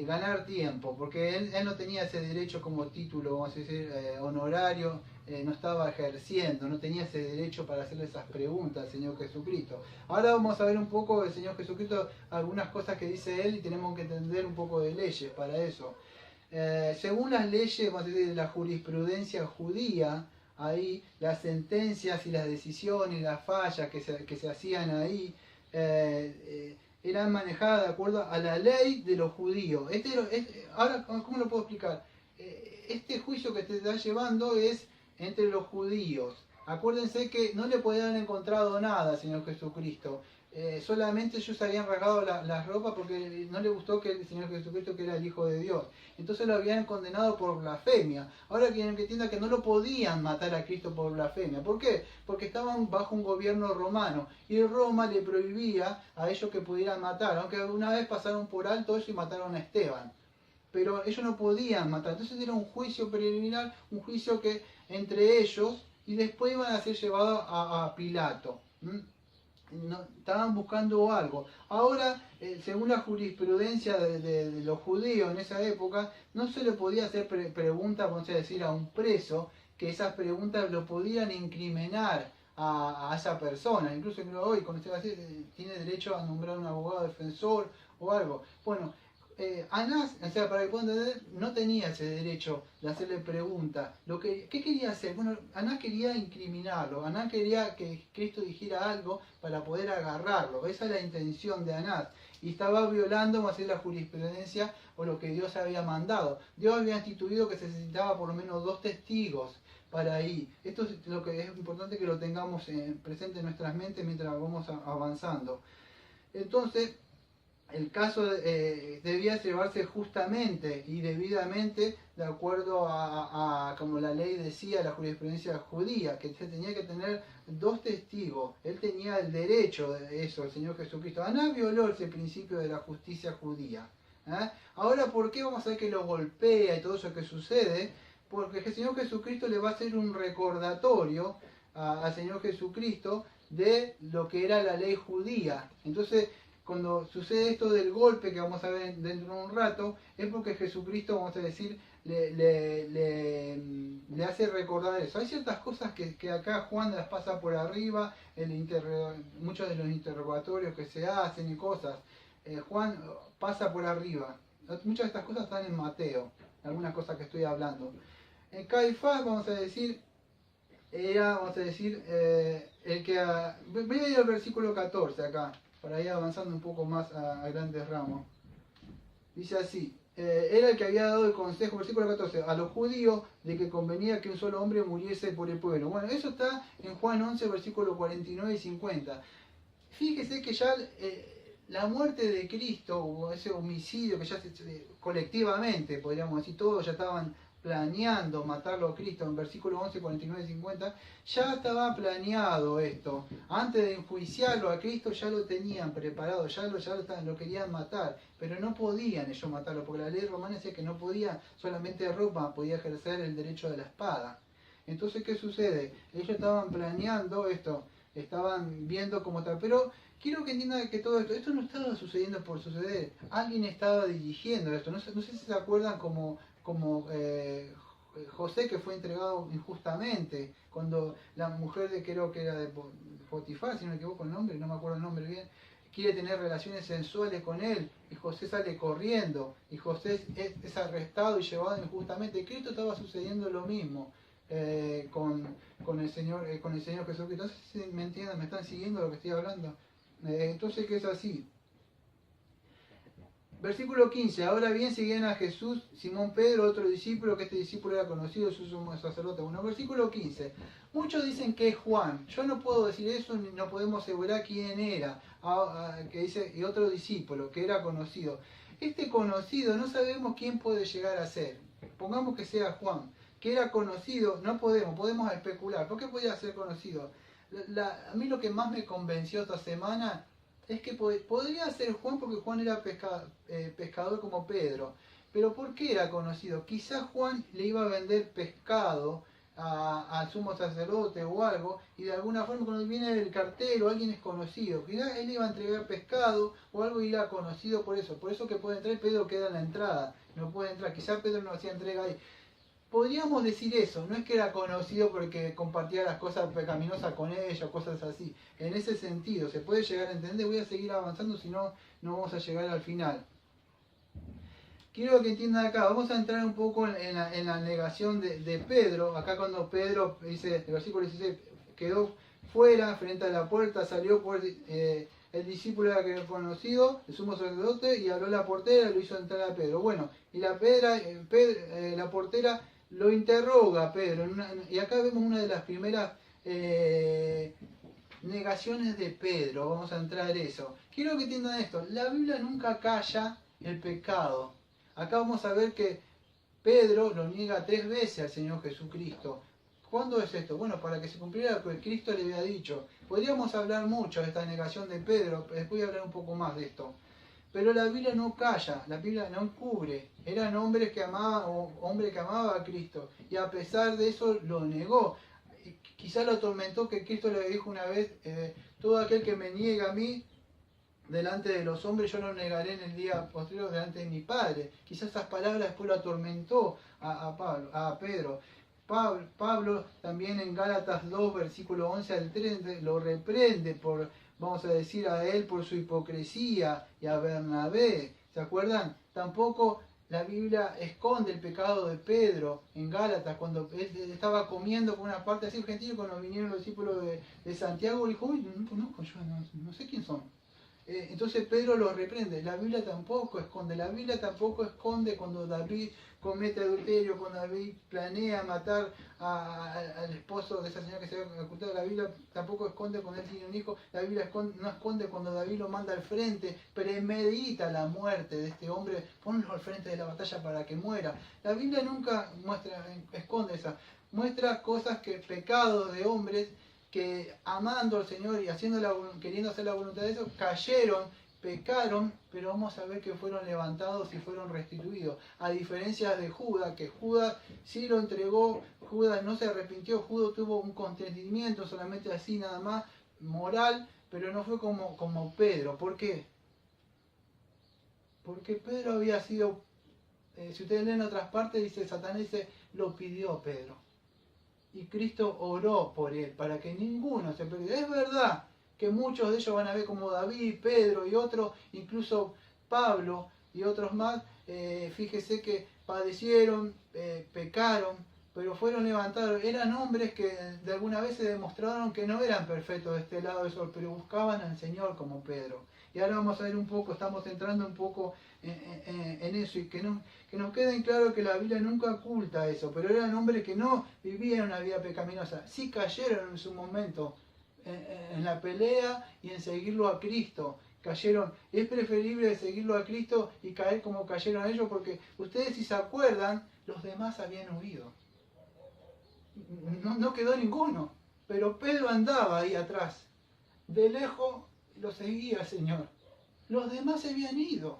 ganar tiempo, porque él no tenía ese derecho como título, vamos a decir, honorario, no estaba ejerciendo, no tenía ese derecho para hacerle esas preguntas al Señor Jesucristo. Ahora vamos a ver un poco del Señor Jesucristo, algunas cosas que dice él y tenemos que entender un poco de leyes para eso. Según las leyes, vamos a decir, de la jurisprudencia judía, ahí las sentencias y las decisiones y las fallas que se hacían ahí, eran manejadas de acuerdo a la ley de los judíos. Ahora, ¿cómo lo puedo explicar? Este juicio que te está llevando es entre los judíos. Acuérdense que no le podían haber encontrado nada al Señor Jesucristo. Solamente ellos habían rasgado las ropas porque no le gustó que el Señor Jesucristo, que era el Hijo de Dios. Entonces lo habían condenado por blasfemia. Ahora quieren que entiendan que no lo podían matar a Cristo por blasfemia. ¿Por qué? Porque estaban bajo un gobierno romano y Roma le prohibía a ellos que pudieran matar. Aunque una vez pasaron por alto eso y mataron a Esteban. Pero ellos no podían matar. Entonces era un juicio preliminar, un juicio que entre ellos, y después iban a ser llevados a Pilato. No, estaban buscando algo. Ahora, según la jurisprudencia de los judíos en esa época, no se le podía hacer preguntas, vamos a decir, a un preso, que esas preguntas lo podían incriminar a esa persona. Incluso hoy, cuando usted va a decir, tiene derecho a nombrar un abogado defensor o algo. Bueno, Anás, o sea, para que puedan entender, no tenía ese derecho de hacerle preguntas. ¿Qué quería hacer? Bueno, Anás quería incriminarlo, Anás quería que Cristo dijera algo para poder agarrarlo. Esa es la intención de Anás. Y estaba violando, vamos a decir, la jurisprudencia o lo que Dios había mandado. Dios había instituido que se necesitaba por lo menos 2 testigos para ahí. Esto es lo que es importante que lo tengamos presente en nuestras mentes mientras vamos avanzando. Entonces, el caso debía llevarse justamente y debidamente de acuerdo a como la ley decía, la jurisprudencia judía, que se tenía que tener 2 testigos. Él tenía el derecho de eso, el Señor Jesucristo. Anás violó ese principio de la justicia judía. Ahora, ¿por qué vamos a ver que lo golpea y todo eso que sucede? Porque el Señor Jesucristo le va a hacer un recordatorio al Señor Jesucristo de lo que era la ley judía. Entonces, cuando sucede esto del golpe que vamos a ver dentro de un rato, es porque Jesucristo, vamos a decir, le hace recordar eso. Hay ciertas cosas que acá Juan las pasa por arriba, muchos de los interrogatorios que se hacen y cosas. Juan pasa por arriba. Muchas de estas cosas están en Mateo, algunas cosas que estoy hablando. En Caifás, vamos a decir, era, vamos a decir, el que... Voy a ir al versículo 14 acá, para ir avanzando un poco más a grandes ramos. Dice así, era el que había dado el consejo, versículo 14, a los judíos de que convenía que un solo hombre muriese por el pueblo. Bueno, eso está en Juan 11, versículo 49 y 50. Fíjese que ya la muerte de Cristo, o ese homicidio que ya colectivamente, podríamos decir, todos ya estaban planeando matarlo a Cristo, en versículo 11, 49 y 50, ya estaba planeado esto. Antes de enjuiciarlo a Cristo ya lo tenían preparado, lo querían matar, pero no podían ellos matarlo, porque la ley romana decía que no podía, solamente Roma podía ejercer el derecho de la espada. Entonces, ¿qué sucede? Ellos estaban planeando esto, estaban viendo cómo tal, pero quiero que entiendan que todo esto no estaba sucediendo por suceder, alguien estaba dirigiendo esto, no sé si se acuerdan como José, que fue entregado injustamente, cuando la mujer creo que era de Potifar, si no me equivoco el nombre, no me acuerdo el nombre bien, quiere tener relaciones sensuales con él, y José sale corriendo, y José es arrestado y llevado injustamente. Cristo estaba sucediendo lo mismo. Con el Señor Jesucristo. No sé si me entienden, me están siguiendo lo que estoy hablando. Entonces, ¿qué es así? Versículo 15. Ahora bien, seguían a Jesús, Simón Pedro, otro discípulo, que este discípulo era conocido, su sumo sacerdote. Bueno, versículo 15. Muchos dicen que es Juan. Yo no puedo decir eso, ni no podemos asegurar quién era. Que dice, y otro discípulo, que era conocido. Este conocido, no sabemos quién puede llegar a ser. Pongamos que sea Juan, que era conocido, no podemos especular. ¿Por qué podía ser conocido? A mí lo que más me convenció esta semana es que podría ser Juan, porque Juan era pescador como Pedro. Pero ¿por qué era conocido? Quizás Juan le iba a vender pescado al sumo sacerdote o algo, y de alguna forma cuando viene el cartero, alguien es conocido. Quizás él iba a entregar pescado o algo y era conocido por eso. Por eso que puede entrar, Pedro queda en la entrada, no puede entrar. Quizás Pedro no hacía entrega ahí. Podríamos decir eso, no es que era conocido porque compartía las cosas pecaminosas con ellos, cosas así. En ese sentido, se puede llegar a entender. Voy a seguir avanzando, si no, no vamos a llegar al final. Quiero que entiendan acá, vamos a entrar un poco en la negación de Pedro. Acá cuando Pedro, dice, el versículo 16, quedó fuera, frente a la puerta, salió por... el discípulo era que conocido, el sumo sacerdote, y habló la portera y lo hizo entrar a Pedro. Bueno, y la portera lo interroga a Pedro, y acá vemos una de las primeras negaciones de Pedro. Vamos a entrar en eso. Quiero que entiendan esto, la Biblia nunca calla el pecado. Acá vamos a ver que Pedro lo niega 3 veces al Señor Jesucristo. ¿Cuándo es esto? Bueno, para que se cumpliera lo que Cristo le había dicho. Podríamos hablar mucho de esta negación de Pedro, después voy a hablar un poco más de esto. Pero la Biblia no calla, la Biblia no encubre. Eran hombres que amaban, hombre que amaba a Cristo, y a pesar de eso lo negó. Quizá lo atormentó que Cristo le dijo una vez, todo aquel que me niega a mí delante de los hombres, yo lo negaré en el día posterior delante de mi Padre. Quizás esas palabras después lo atormentó a Pedro. Pablo también en Gálatas 2, versículo 11 al 13, lo reprende por, vamos a decir, a él por su hipocresía, y a Bernabé. ¿Se acuerdan? Tampoco la Biblia esconde el pecado de Pedro en Gálatas, cuando él estaba comiendo con una parte así gentil, cuando vinieron los discípulos de Santiago, dijo, uy, no conozco, yo no sé quién son. Entonces Pedro lo reprende. La Biblia tampoco esconde. La Biblia tampoco esconde cuando David comete adulterio, cuando David planea matar al esposo de esa señora que se había ocultado. La Biblia tampoco esconde cuando él tiene un hijo. La Biblia no esconde cuando David lo manda al frente, premedita la muerte de este hombre, ponlo al frente de la batalla para que muera. La Biblia nunca esconde esa. Muestra cosas, pecados de hombres que amando al Señor y queriendo hacer la voluntad de Dios, cayeron, pecaron, pero vamos a ver que fueron levantados y fueron restituidos. A diferencia de Judas, que Judas sí lo entregó, Judas no se arrepintió, Judas tuvo un contentimiento solamente así nada más, moral, pero no fue como Pedro. ¿Por qué? Porque Pedro había sido, si ustedes leen otras partes, dice, Satanás lo pidió Pedro. Y Cristo oró por él, para que ninguno se perdiera. Es verdad que muchos de ellos van a ver como David, Pedro y otros, incluso Pablo y otros más, fíjese que padecieron, pecaron, pero fueron levantados. Eran hombres que de alguna vez se demostraron que no eran perfectos de este lado del sol, pero buscaban al Señor como Pedro. Y ahora vamos a ver un poco, estamos entrando un poco en eso, y que nos quede en claro que la Biblia nunca oculta eso, pero eran hombres que no vivían una vida pecaminosa, sí cayeron en su momento en la pelea y en seguirlo a Cristo, cayeron. Es preferible seguirlo a Cristo y caer como cayeron ellos, porque ustedes, si se acuerdan, los demás habían huido. No quedó ninguno, pero Pedro andaba ahí atrás. De lejos lo seguía el Señor. Los demás se habían ido.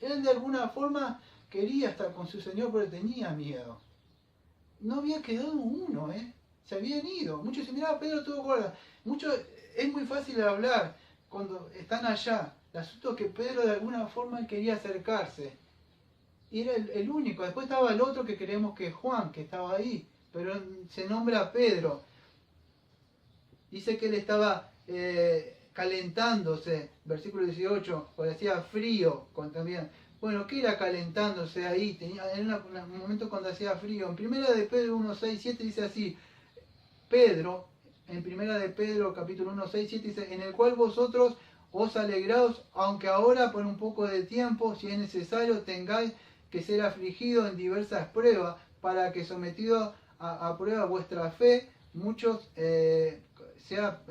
Él de alguna forma quería estar con su Señor, pero tenía miedo. No había quedado uno, se habían ido. Muchos dicen, mira, Pedro tuvo guarda. Es muy fácil hablar cuando están allá. El asunto es que Pedro de alguna forma quería acercarse. Y era el único. Después estaba el otro que creemos que es Juan, que estaba ahí. Pero se nombra Pedro. Dice que él estaba calentándose, versículo 18, cuando hacía frío, también. Bueno, ¿qué era calentándose ahí? En un momento cuando hacía frío. En primera de Pedro 1, 6, 7 dice así, Pedro, en primera de Pedro capítulo 1, 6, 7 dice, en el cual vosotros os alegraos, aunque ahora por un poco de tiempo, si es necesario, tengáis que ser afligidos en diversas pruebas, para que sometido a prueba vuestra fe, muchos sea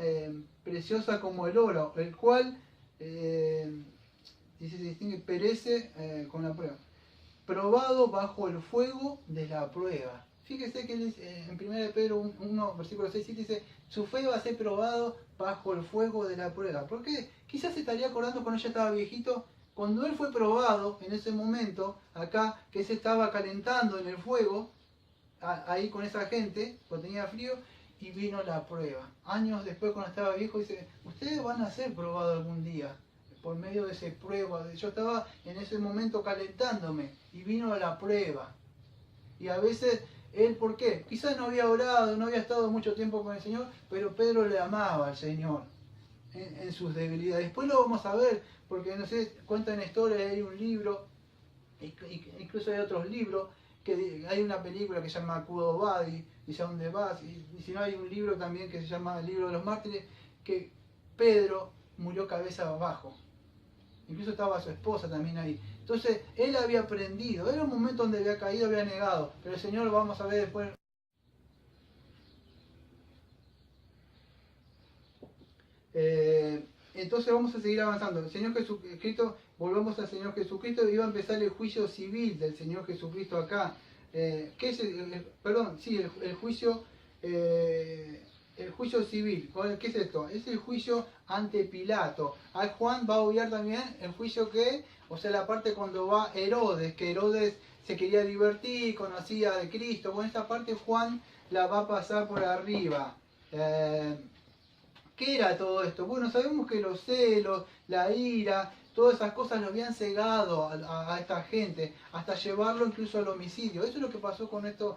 preciosa como el oro, el cual dice, se distingue, perece con la prueba, probado bajo el fuego de la prueba. Fíjese que en 1 Pedro 1, versículo 6, 7 dice, su fe va a ser probado bajo el fuego de la prueba. ¿Por qué? Quizás se estaría acordando cuando ella estaba viejito, cuando él fue probado en ese momento, acá, que se estaba calentando en el fuego, ahí con esa gente, cuando tenía frío, y vino la prueba. Años después, cuando estaba viejo, dice, ustedes van a ser probados algún día, por medio de esa prueba. Yo estaba en ese momento calentándome, y vino la prueba. Y a veces, él, ¿por qué? Quizás no había orado, no había estado mucho tiempo con el Señor, pero Pedro le amaba al Señor en sus debilidades. Después lo vamos a ver, porque no sé, cuentan historias, hay un libro, incluso hay otros libros, que hay una película que se llama Kudo Badi, dice a dónde vas, y si no hay un libro también que se llama El libro de los mártires, que Pedro murió cabeza abajo. Incluso estaba su esposa también ahí. Entonces, él había aprendido, era un momento donde había caído, había negado, pero el Señor, lo vamos a ver después. Entonces vamos a seguir avanzando. El Señor Jesucristo, volvemos al Señor Jesucristo, iba a empezar el juicio civil del Señor Jesucristo acá. ¿Qué es el juicio? El juicio civil. ¿Qué es esto? Es el juicio ante Pilato. A Juan va a obviar también el juicio o sea, la parte cuando va Herodes, que Herodes se quería divertir, conocía de Cristo. Bueno, esta parte Juan la va a pasar por arriba. ¿Qué era todo esto? Bueno, sabemos que los celos, la ira, todas esas cosas lo habían cegado a esta gente, hasta llevarlo incluso al homicidio. Eso es lo que pasó con estos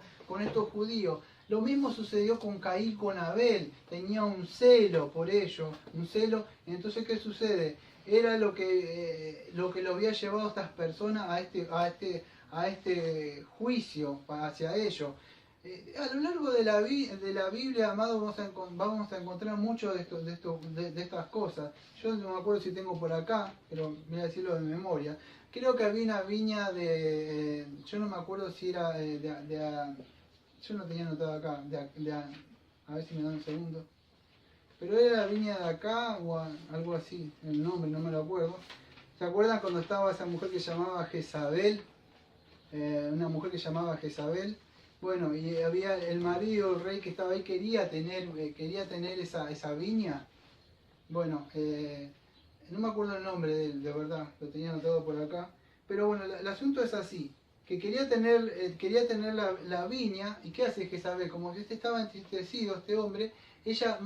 judíos. Lo mismo sucedió con Caín, con Abel. Tenía un celo por ello, un celo. Entonces, ¿qué sucede? Era lo que lo había llevado a estas personas a este juicio hacia ellos. A lo largo de la Biblia, amado, vamos a encontrar mucho de estas cosas. Yo no me acuerdo si tengo por acá, pero voy a decirlo de memoria. Creo que había una viña yo no me acuerdo si era yo no tenía anotado acá, a ver si me dan un segundo. Pero era la viña de acá o algo así, el nombre no me lo acuerdo. ¿Se acuerdan cuando estaba esa mujer que llamaba Jezabel? Una mujer que llamaba Jezabel. Bueno, y había el marido, el rey que estaba ahí, quería tener esa viña. Bueno, no me acuerdo el nombre de él, de verdad, lo tenía anotado por acá. Pero bueno, el asunto es así, que quería tener la viña, y ¿qué hace Jezabel? Como que estaba entristecido, este hombre, ella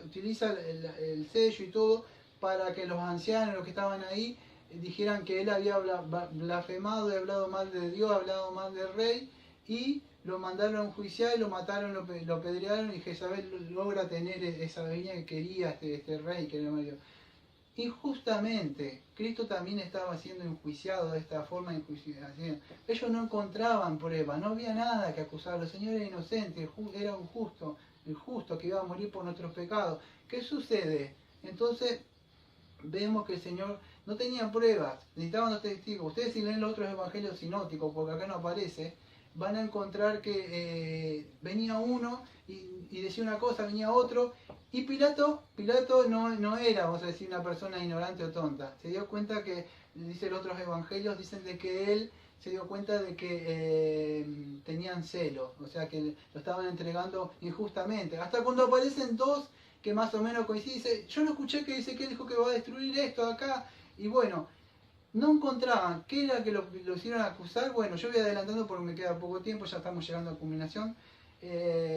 utiliza el sello y todo, para que los ancianos, los que estaban ahí, dijeran que él había blasfemado y hablado mal de Dios, hablado mal del rey, y lo mandaron a enjuiciar y lo mataron, lo apedrearon, y Jezabel logra tener esa viña que quería este rey, que era medio. Injustamente, Cristo también estaba siendo enjuiciado de esta forma de enjuiciación. Ellos no encontraban prueba, no había nada que acusarlo. El Señor era inocente, era el justo que iba a morir por nuestros pecados. ¿Qué sucede? Entonces, vemos que el Señor no tenía pruebas, necesitaban los testigos. Ustedes, si leen los otros evangelios sinópticos, porque acá no aparece, van a encontrar que venía uno y decía una cosa, venía otro, Y Pilato no era, vamos a decir, una persona ignorante o tonta. Se dio cuenta que, dicen otros evangelios, dicen de que él se dio cuenta de que tenían celo, o sea que lo estaban entregando injustamente. Hasta cuando aparecen dos que más o menos coinciden, dice, yo no escuché que dice que él dijo que va a destruir esto acá, y bueno, no encontraban qué era que lo hicieron acusar. Bueno, yo voy adelantando porque me queda poco tiempo, ya estamos llegando a culminación.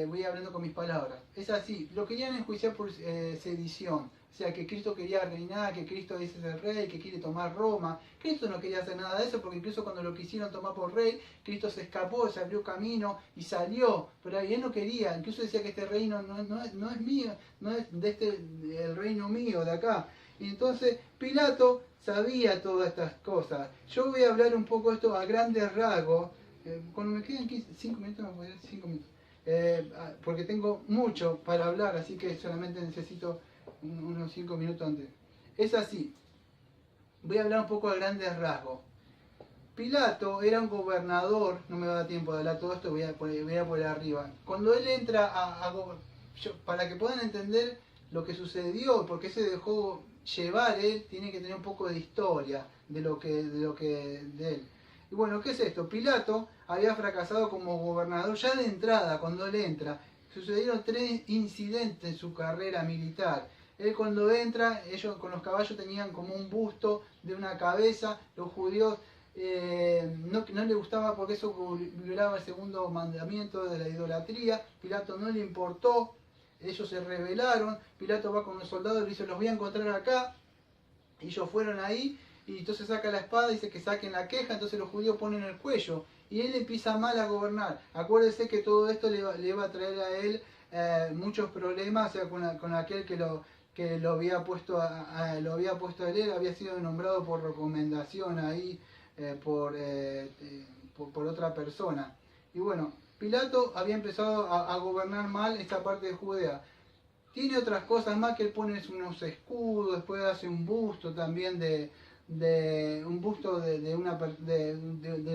Voy hablando con mis palabras. Es así, lo querían enjuiciar por sedición. O sea, que Cristo quería reinar, que Cristo es el rey, que quiere tomar Roma. Cristo no quería hacer nada de eso, porque incluso cuando lo quisieron tomar por rey, Cristo se escapó, se abrió camino y salió. Pero él no quería, incluso decía que este reino no es mío, no es el reino mío de acá. Y entonces Pilato sabía todas estas cosas. Yo voy a hablar un poco esto a grandes rasgos. Cuando me queden 5 minutos, me voy a dar 5 minutos. Porque tengo mucho para hablar, así que solamente necesito unos 5 minutos antes. Es así. Voy a hablar un poco a grandes rasgos. Pilato era un gobernador, no me va a dar tiempo de hablar todo esto, voy a por arriba. Cuando él entra para que puedan entender lo que sucedió, por qué se dejó llevar él, tiene que tener un poco de historia de él. Y bueno, ¿qué es esto? Pilato había fracasado como gobernador ya de entrada, cuando él entra. Sucedieron 3 incidentes en su carrera militar. Él cuando entra, ellos con los caballos tenían como un busto de una cabeza. Los judíos no le gustaba porque eso violaba el segundo mandamiento de la idolatría. Pilato no le importó. Ellos se rebelaron. Pilato va con los soldados y le dice, los voy a encontrar acá. Y ellos fueron ahí. Y entonces saca la espada y dice que saquen la queja. Entonces los judíos ponen el cuello. Y él empieza mal a gobernar. Acuérdese que todo esto le iba a traer a él muchos problemas, o sea, con aquel que lo había puesto a él, había sido nombrado por recomendación ahí por otra persona. Y bueno, Pilato había empezado a gobernar mal esta parte de Judea. Tiene otras cosas más, que él pone unos escudos, después hace un busto también del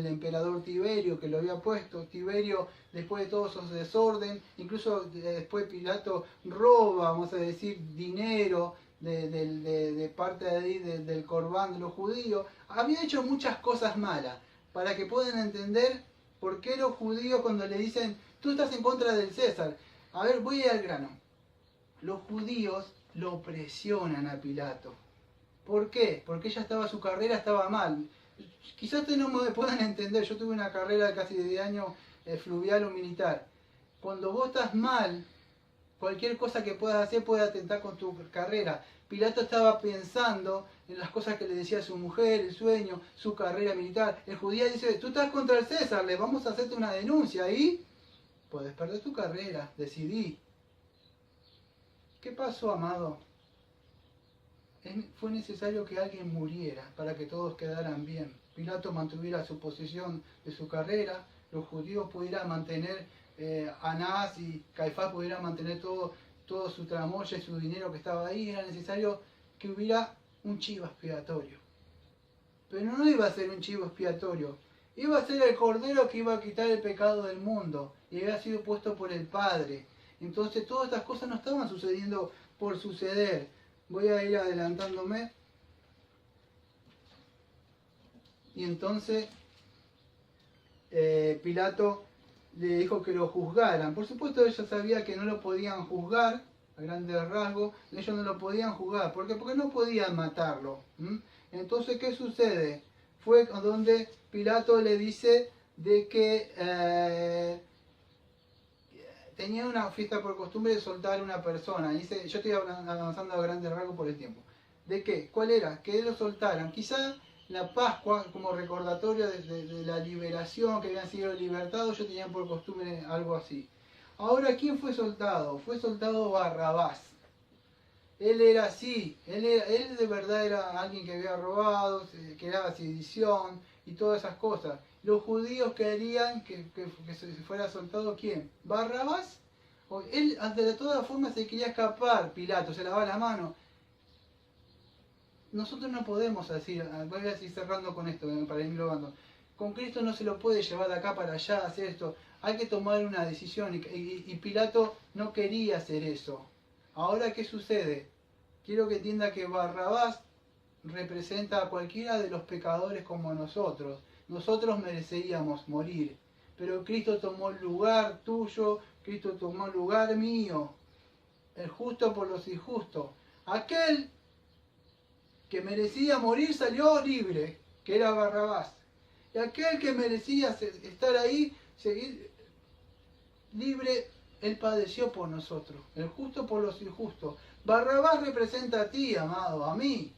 emperador Tiberio, que lo había puesto. Tiberio, después de todo esos desorden, incluso después Pilato roba, vamos a decir, dinero de parte de ahí del corbán de los judíos. Había hecho muchas cosas malas, para que puedan entender por qué los judíos, cuando le dicen, tú estás en contra del César. A ver, voy al grano. Los judíos lo presionan a Pilato. ¿Por qué? Porque su carrera estaba mal. Quizás ustedes no me puedan entender, yo tuve una carrera de casi de 10 años fluvial o militar. Cuando vos estás mal, cualquier cosa que puedas hacer puede atentar con tu carrera. Pilato estaba pensando en las cosas que le decía a su mujer, el sueño, su carrera militar. El judío dice, tú estás contra el César, le vamos a hacerte una denuncia y puedes perder tu carrera, decidí. ¿Qué pasó, amado? Fue necesario que alguien muriera para que todos quedaran bien. Pilato mantuviera su posición de su carrera, los judíos pudieran mantener, Anás y Caifás pudieran mantener todo su tramoya y su dinero que estaba ahí. Era necesario que hubiera un chivo expiatorio. Pero no iba a ser un chivo expiatorio, iba a ser el cordero que iba a quitar el pecado del mundo y había sido puesto por el Padre. Entonces todas estas cosas no estaban sucediendo por suceder. Voy a ir adelantándome. Y entonces Pilato le dijo que lo juzgaran. Por supuesto ella sabía que no lo podían juzgar, a grandes rasgos, ellos no lo podían juzgar. ¿Por qué? Porque no podían matarlo. Entonces, ¿qué sucede? Fue donde Pilato le dice de que tenía una fiesta por costumbre de soltar a una persona. Dice, yo estoy avanzando a grandes rasgos por el tiempo. ¿De qué? ¿Cuál era? Que lo soltaran. Quizá la Pascua, como recordatorio de la liberación, que habían sido libertados, yo tenía por costumbre algo así. Ahora, ¿quién fue soltado? Fue soltado Barrabás. Él era así, él de verdad era alguien que había robado, que era sedición y todas esas cosas. Los judíos querían que se fuera soltado, ¿quién? ¿Barrabás? Él, de todas formas, se quería escapar. Pilato se lavaba la mano. Nosotros no podemos decir, voy a ir cerrando con esto para ir globando. Con Cristo no se lo puede llevar de acá para allá, hacer esto. Hay que tomar una decisión y Pilato no quería hacer eso. Ahora, ¿qué sucede? Quiero que entienda que Barrabás representa a cualquiera de los pecadores como nosotros. Nosotros merecíamos morir, pero Cristo tomó el lugar tuyo, Cristo tomó el lugar mío, el justo por los injustos. Aquel que merecía morir salió libre, que era Barrabás. Y aquel que merecía estar ahí, seguir libre, él padeció por nosotros, el justo por los injustos. Barrabás representa a ti, amado, a mí,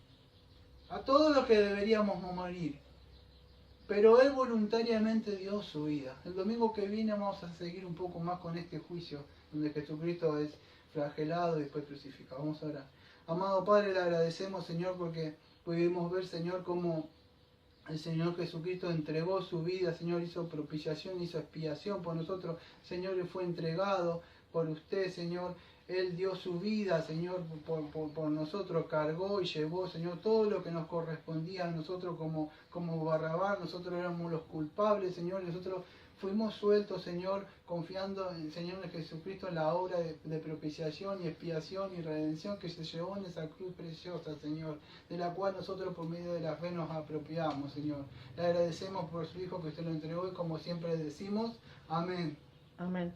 a todos los que deberíamos morir. Pero él voluntariamente dio su vida. El domingo que viene vamos a seguir un poco más con este juicio, donde Jesucristo es flagelado y después crucificado. Vamos a orar. Amado Padre, le agradecemos, Señor, porque pudimos ver, Señor, cómo el Señor Jesucristo entregó su vida, Señor, hizo propiciación, hizo expiación por nosotros. Señor, Él fue entregado por usted, Señor. Él dio su vida, Señor, por nosotros, cargó y llevó, Señor, todo lo que nos correspondía a nosotros como Barrabás. Nosotros éramos los culpables, Señor, nosotros fuimos sueltos, Señor, confiando en Señor en Jesucristo, en la obra de propiciación y expiación y redención que se llevó en esa cruz preciosa, Señor, de la cual nosotros por medio de la fe nos apropiamos, Señor. Le agradecemos por su Hijo que usted lo entregó y como siempre decimos, amén. Amén.